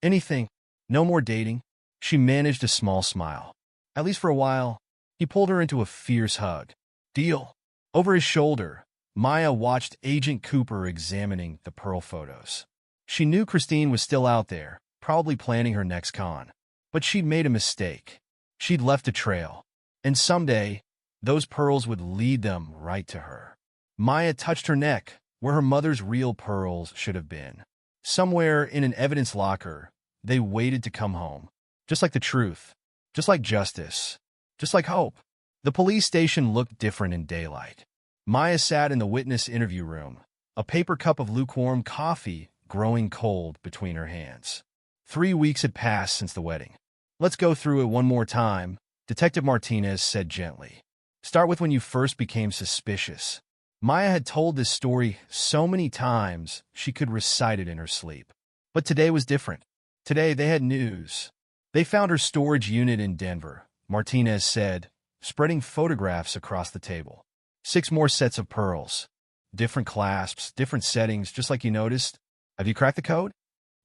[SPEAKER 1] Anything. No more dating. She managed a small smile. At least for a while. He pulled her into a fierce hug. Deal. Over his shoulder, Maya watched Agent Cooper examining the pearl photos. She knew Christine was still out there, probably planning her next con. But she'd made a mistake. She'd left a trail. And someday, those pearls would lead them right to her. Maya touched her neck, where her mother's real pearls should have been. Somewhere in an evidence locker, they waited to come home. Just like the truth. Just like justice. Just like hope. The police station looked different in daylight. Maya sat in the witness interview room, a paper cup of lukewarm coffee growing cold between her hands. 3 weeks had passed since the wedding. "Let's go through it one more time," Detective Martinez said gently. "Start with when you first became suspicious." Maya had told this story so many times she could recite it in her sleep. But today was different. Today they had news. They found her storage unit in Denver, Martinez said, spreading photographs across the table. 6 more sets of pearls. Different clasps, different settings, just like you noticed. "Have you cracked the code?"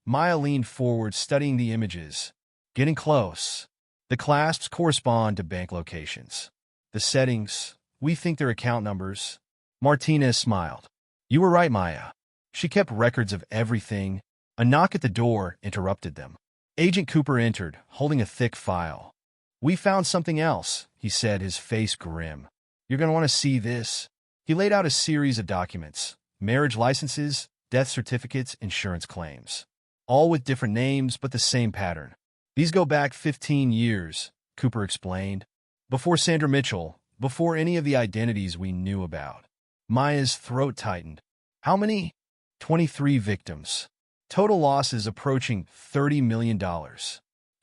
[SPEAKER 1] Maya leaned forward, studying the images. "Getting close. The clasps correspond to bank locations. The settings, we think they're account numbers." Martinez smiled. "You were right, Maya. She kept records of everything." A knock at the door interrupted them. Agent Cooper entered, holding a thick file. "We found something else," he said, his face grim. "You're going to want to see this." He laid out a series of documents: marriage licenses, death certificates, insurance claims. All with different names, but the same pattern. "These go back 15 years, Cooper explained. "Before Sandra Mitchell, before any of the identities we knew about." Maya's throat tightened. "How many?" 23 victims. Total losses approaching $30 million.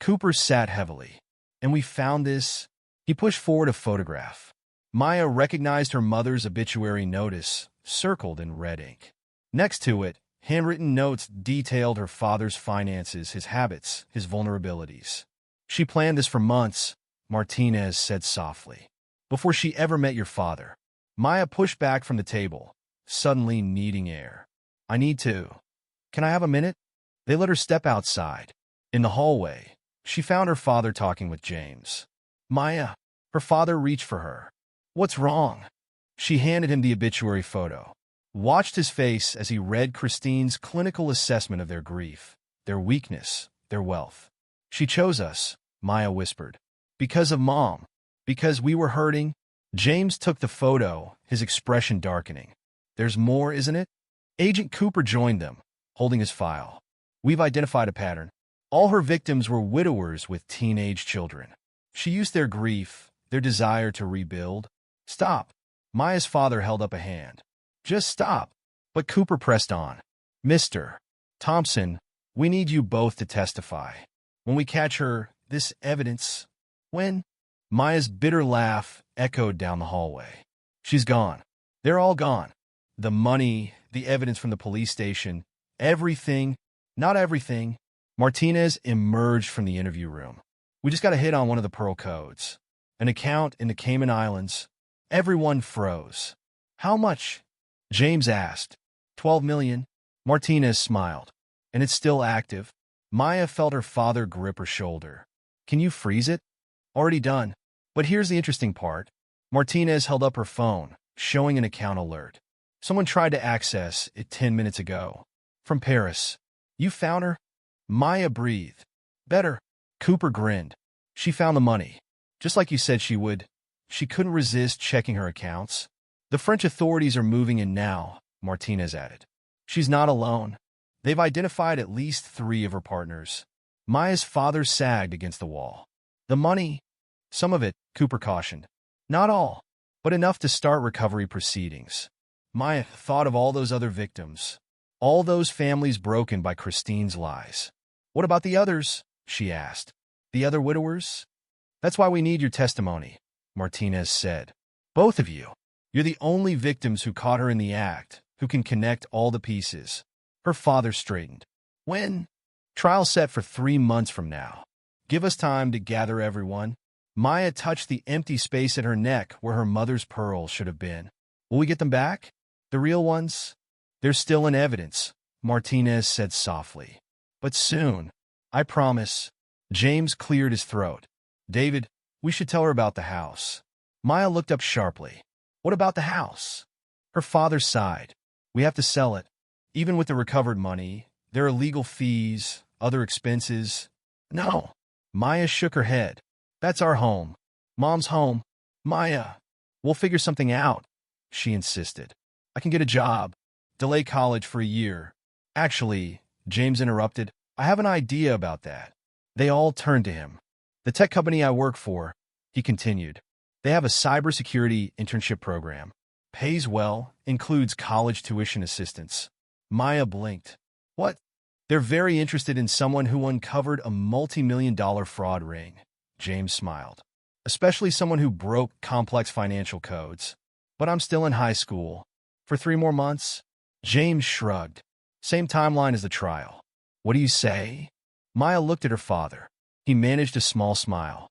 [SPEAKER 1] Cooper sat heavily. "And we found this." He pushed forward a photograph. Maya recognized her mother's obituary notice, circled in red ink. Next to it, handwritten notes detailed her father's finances, his habits, his vulnerabilities. "She planned this for months," Martinez said softly. "Before she ever met your father." Maya pushed back from the table, suddenly needing air. "I need to. Can I have a minute?" They let her step outside. In the hallway, she found her father talking with James. "Maya," her father reached for her. "What's wrong?" She handed him the obituary photo. Watched his face as he read Christine's clinical assessment of their grief, their weakness, their wealth. "She chose us," Maya whispered. "Because of Mom. Because we were hurting." James took the photo, his expression darkening. "There's more, isn't it?" Agent Cooper joined them, holding his file. "We've identified a pattern. All her victims were widowers with teenage children. She used their grief, their desire to rebuild." "Stop." Maya's father held up a hand. "Just stop." But Cooper pressed on. "Mr. Thompson, we need you both to testify. When we catch her, this evidence..." "When?" Maya's bitter laugh echoed down the hallway. "She's gone. They're all gone. The money, the evidence from the police station, everything." "Not everything." Martinez emerged from the interview room. "We just got a hit on one of the Pearl codes. An account in the Cayman Islands." Everyone froze. "How much?" James asked. 12 million. Martinez smiled. "And it's still active?" Maya felt her father grip her shoulder. "Can you freeze it?" "Already done. But here's the interesting part." Martinez held up her phone, showing an account alert. "Someone tried to access it 10 minutes ago. From Paris." "You found her?" Maya breathed. "Better." Cooper grinned. "She found the money. Just like you said she would." She couldn't resist checking her accounts. "The French authorities are moving in now," Martinez added. "She's not alone. They've identified at least 3 of her partners." Maya's father sagged against the wall. "The money?" "Some of it," Cooper cautioned. "Not all, but enough to start recovery proceedings." Maya thought of all those other victims, all those families broken by Christine's lies. "What about the others?" she asked. "The other widowers?" "That's why we need your testimony," Martinez said. "Both of you. You're the only victims who caught her in the act, who can connect all the pieces." Her father straightened. "When?" "Trial set for 3 months from now. Give us time to gather everyone." Maya touched the empty space at her neck where her mother's pearls should have been. "Will we get them back? The real ones?" "They're still in evidence," Martinez said softly. "But soon. I promise." James cleared his throat. "David, we should tell her about the house." Maya looked up sharply. "What about the house?" Her father sighed. "We have to sell it. Even with the recovered money, there are legal fees, other expenses." "No." Maya shook her head. "That's our home. Mom's home." "Maya, we'll figure something out," she insisted. "I can get a job. Delay college for a year." "Actually," James interrupted, "I have an idea about that." They all turned to him. "The tech company I work for," he continued, "they have a cybersecurity internship program. Pays well, includes college tuition assistance. Maya blinked. What? They're very interested in someone who uncovered a multi-million-dollar fraud ring. James smiled. Especially someone who broke complex financial codes. But I'm still in high school. For 3 more months? James shrugged. Same timeline as the trial. What do you say? Maya looked at her father. He managed a small smile.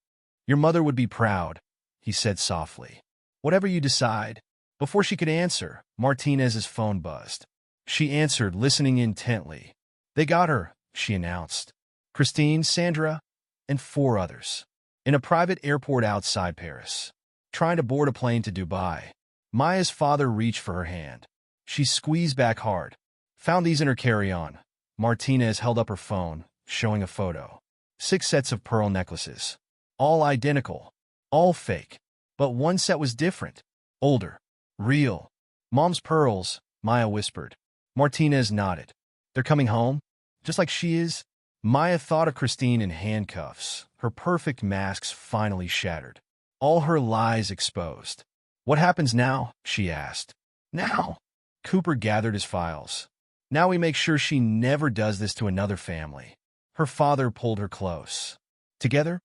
[SPEAKER 1] Your mother would be proud, he said softly. Whatever you decide. Before she could answer, Martinez's phone buzzed. She answered, listening intently. They got her, she announced. Christine, Sandra, and 4 others. In a private airport outside Paris. Trying to board a plane to Dubai. Maya's father reached for her hand. She squeezed back hard. Found these in her carry-on. Martinez held up her phone, showing a photo. 6 sets of pearl necklaces. All identical. All fake. But one set was different. Older. Real. Mom's pearls, Maya whispered. Martinez nodded. They're coming home? Just like she is? Maya thought of Christine in handcuffs, her perfect masks finally shattered. All her lies exposed. What happens now? She asked. Now? Cooper gathered his files. Now we make sure she never does this to another family. Her father pulled her close. Together?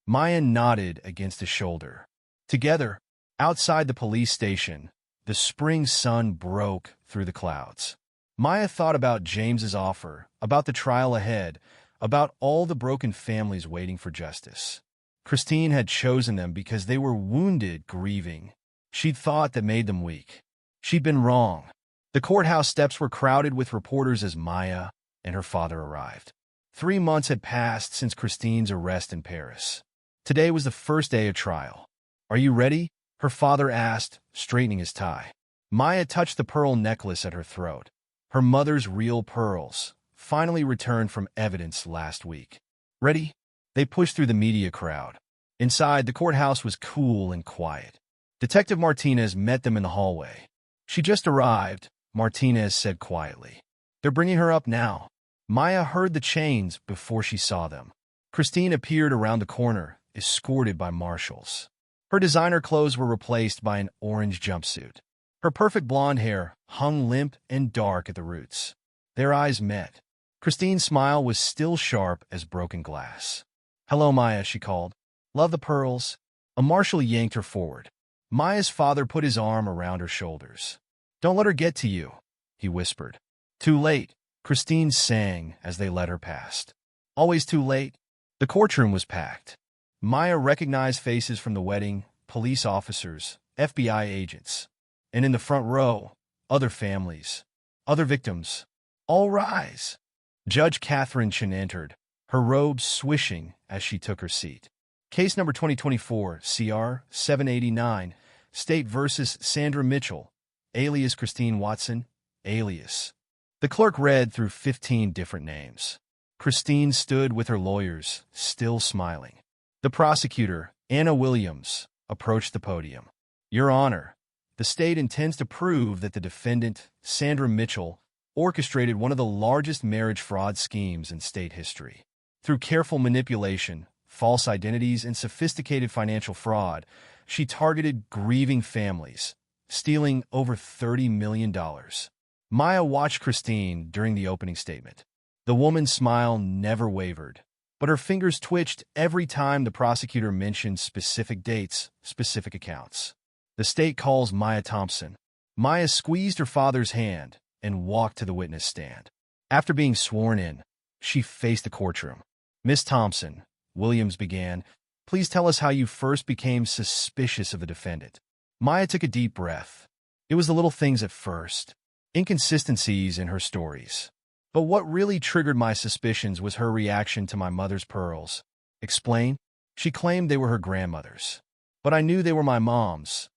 [SPEAKER 1] Maya nodded against his shoulder. Together, outside the police station, the spring sun broke through the clouds. Maya thought about James's offer, about the trial ahead, about all the broken families waiting for justice. Christine had chosen them because they were wounded, grieving. She'd thought that made them weak. She'd been wrong. The courthouse steps were crowded with reporters as Maya and her father arrived. 3 months had passed since Christine's arrest in Paris. Today was the first day of trial. Are you ready? Her father asked, straightening his tie. Maya touched the pearl necklace at her throat. Her mother's real pearls, finally returned from evidence last week. Ready? They pushed through the media crowd. Inside, the courthouse was cool and quiet. Detective Martinez met them in the hallway. She just arrived, Martinez said quietly. They're bringing her up now. Maya heard the chains before she saw them. Christine appeared around the corner, escorted by marshals. Her designer clothes were replaced by an orange jumpsuit. Her perfect blonde hair hung limp and dark at the roots. Their eyes met. Christine's smile was still sharp as broken glass. Hello, Maya, she called. Love the pearls? A marshal yanked her forward. Maya's father put his arm around her shoulders. Don't let her get to you, he whispered. Too late, Christine sang as they led her past. Always too late. The courtroom was packed. Maya recognized faces from the wedding, police officers, FBI agents. And in the front row, other families, other victims. All rise. Judge Catherine Chen entered, her robe swishing as she took her seat. Case number 2024, CR 789, State versus Sandra Mitchell, alias Christine Watson, alias. The clerk read through 15 different names. Christine stood with her lawyers, still smiling. The prosecutor, Anna Williams, approached the podium. Your Honor, the state intends to prove that the defendant, Sandra Mitchell, orchestrated one of the largest marriage fraud schemes in state history. Through careful manipulation, false identities, and sophisticated financial fraud, she targeted grieving families, stealing over $30 million. Maya watched Christine during the opening statement. The woman's smile never wavered, but her fingers twitched every time the prosecutor mentioned specific dates, specific accounts. The state calls Maya Thompson. Maya squeezed her father's hand and walked to the witness stand. After being sworn in, she faced the courtroom. Miss Thompson, Williams began, please tell us how you first became suspicious of the defendant. Maya took a deep breath. It was the little things at first, inconsistencies in her stories. But what really triggered my suspicions was her reaction to my mother's pearls. Explain? She claimed they were her grandmother's. But I knew they were my mom's.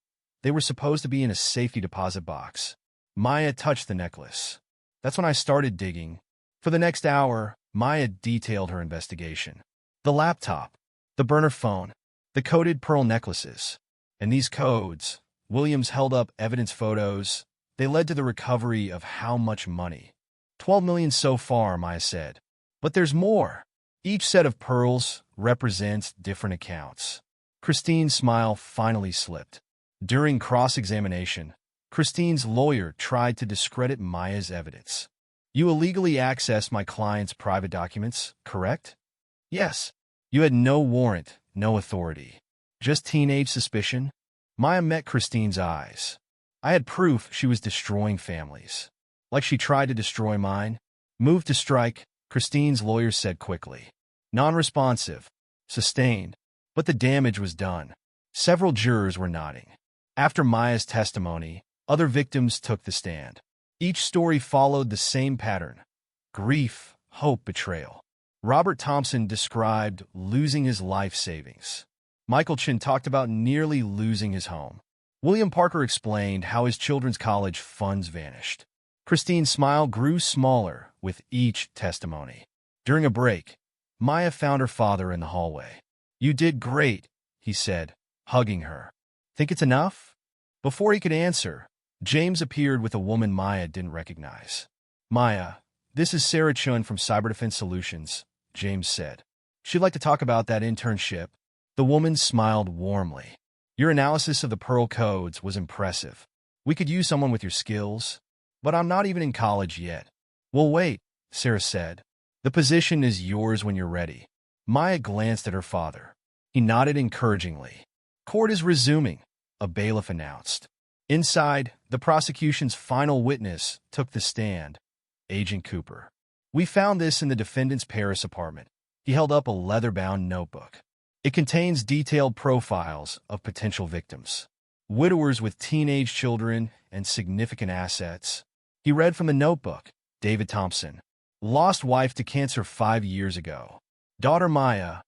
[SPEAKER 1] They were supposed to be in a safety deposit box. Maya touched the necklace. That's when I started digging. For the next hour, Maya detailed her investigation. The laptop, the burner phone, the coded pearl necklaces. And these codes, Williams held up evidence photos. They led to the recovery of how much money? 12 million so far, Maya said. But there's more. Each set of pearls represents different accounts. Christine's smile finally slipped. During cross-examination, Christine's lawyer tried to discredit Maya's evidence. You illegally accessed my client's private documents, correct? Yes. You had no warrant, no authority. Just teenage suspicion? Maya met Christine's eyes. I had proof she was destroying families. Like she tried to destroy mine. Move to strike, Christine's lawyer said quickly. Non-responsive. Sustained. But the damage was done. Several jurors were nodding. After Maya's testimony, other victims took the stand. Each story followed the same pattern. Grief, hope, betrayal. Robert Thompson described losing his life savings. Michael Chin talked about nearly losing his home. William Parker explained how his children's college funds vanished. Christine's smile grew smaller with each testimony. During a break, Maya found her father in the hallway. You did great, he said, hugging her. Think it's enough? Before he could answer, James appeared with a woman Maya didn't recognize. Maya, this is Sarah Chun from Cyber Defense Solutions, James said. She'd like to talk about that internship. The woman smiled warmly. Your analysis of the Pearl codes was impressive. We could use someone with your skills, but I'm not even in college yet. Well, wait, Sarah said. The position is yours when you're ready. Maya glanced at her father. He nodded encouragingly. Court is resuming, a bailiff announced. Inside, the prosecution's final witness took the stand, Agent Cooper. We found this in the defendant's Paris apartment. He held up a leather-bound notebook. It contains detailed profiles of potential victims. Widowers with teenage children and significant assets. He read from the notebook, David Thompson. Lost wife to cancer 5 years ago. Daughter Maya,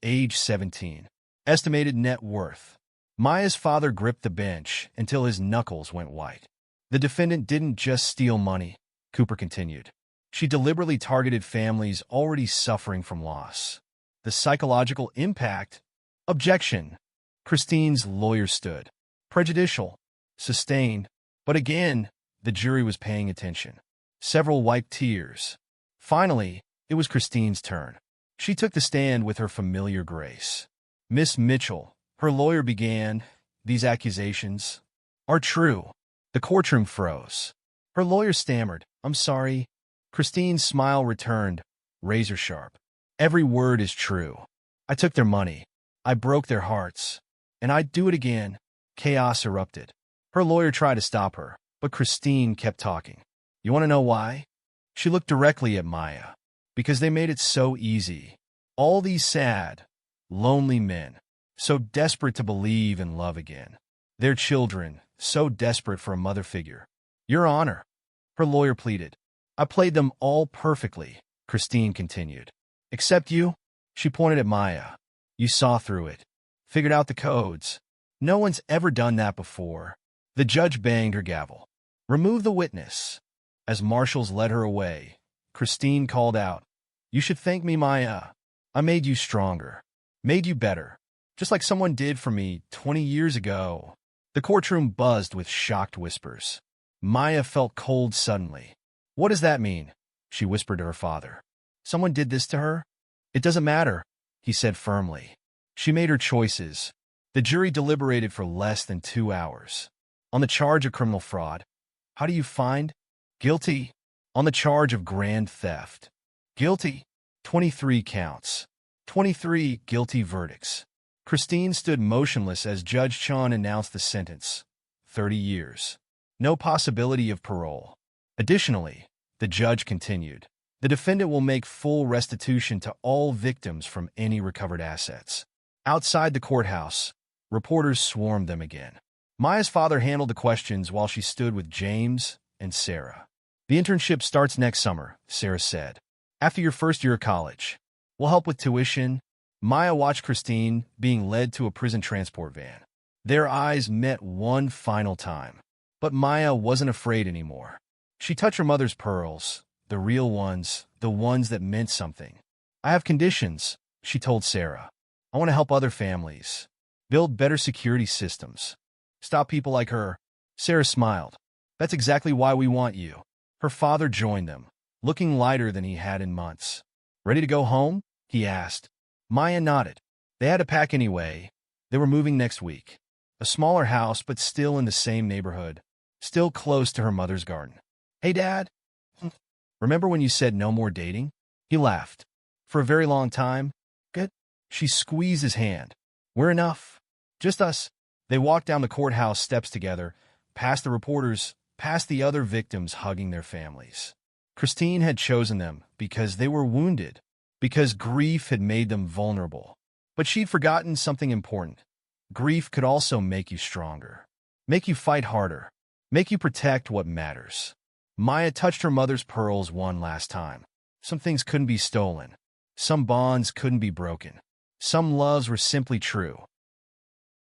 [SPEAKER 1] age 17. Estimated net worth. Maya's father gripped the bench until his knuckles went white. The defendant didn't just steal money, Cooper continued. She deliberately targeted families already suffering from loss. The psychological impact. Objection. Christine's lawyer stood. Prejudicial. Sustained. But again, the jury was paying attention. Several wiped tears. Finally, it was Christine's turn. She took the stand with her familiar grace. Miss Mitchell, her lawyer began, these accusations are true. The courtroom froze. Her lawyer stammered, I'm sorry. Christine's smile returned, razor sharp. Every word is true. I took their money. I broke their hearts. And I'd do it again. Chaos erupted. Her lawyer tried to stop her, but Christine kept talking. You want to know why? She looked directly at Maya. Because they made it so easy. All these sad, lonely men, so desperate to believe and love again. Their children, so desperate for a mother figure. Your Honor, her lawyer pleaded. I played them all perfectly, Christine continued. Except you, she pointed at Maya. You saw through it. Figured out the codes. No one's ever done that before. The judge banged her gavel. Remove the witness. As marshals led her away, Christine called out, You should thank me, Maya. I made you stronger. Made you better. Just like someone did for me 20 years ago. The courtroom buzzed with shocked whispers. Maya felt cold suddenly. What does that mean? She whispered to her father. Someone did this to her? It doesn't matter, he said firmly. She made her choices. The jury deliberated for less than 2 hours. On the charge of criminal fraud, how do you find? Guilty. On the charge of grand theft. Guilty. 23 counts. 23 guilty verdicts. Christine stood motionless as Judge Chun announced the sentence. 30 years. No possibility of parole. Additionally, the judge continued, the defendant will make full restitution to all victims from any recovered assets. Outside the courthouse, reporters swarmed them again. Maya's father handled the questions while she stood with James and Sarah. The internship starts next summer, Sarah said. After your first year of college. We'll help with tuition. Maya watched Christine being led to a prison transport van. Their eyes met one final time. But Maya wasn't afraid anymore. She touched her mother's pearls, the real ones, the ones that meant something. I have conditions, she told Sarah. I want to help other families. Build better security systems. Stop people like her. Sarah smiled. That's exactly why we want you. Her father joined them, looking lighter than he had in months. Ready to go home? He asked. Maya nodded. They had to pack anyway. They were moving next week. A smaller house, but still in the same neighborhood. still close to her mother's garden. "Hey, Dad, remember when you said no more dating?" He laughed. "For a very long time." "Good." She squeezed his hand. "We're enough. Just us." They walked down the courthouse steps together, past the reporters, past the other victims hugging their families. Christine had chosen them because they were wounded, because grief had made them vulnerable. But she'd forgotten something important. Grief could also make you stronger, make you fight harder, make you protect what matters. Maya touched her mother's pearls one last time. Some things couldn't be stolen. Some bonds couldn't be broken. Some loves were simply true.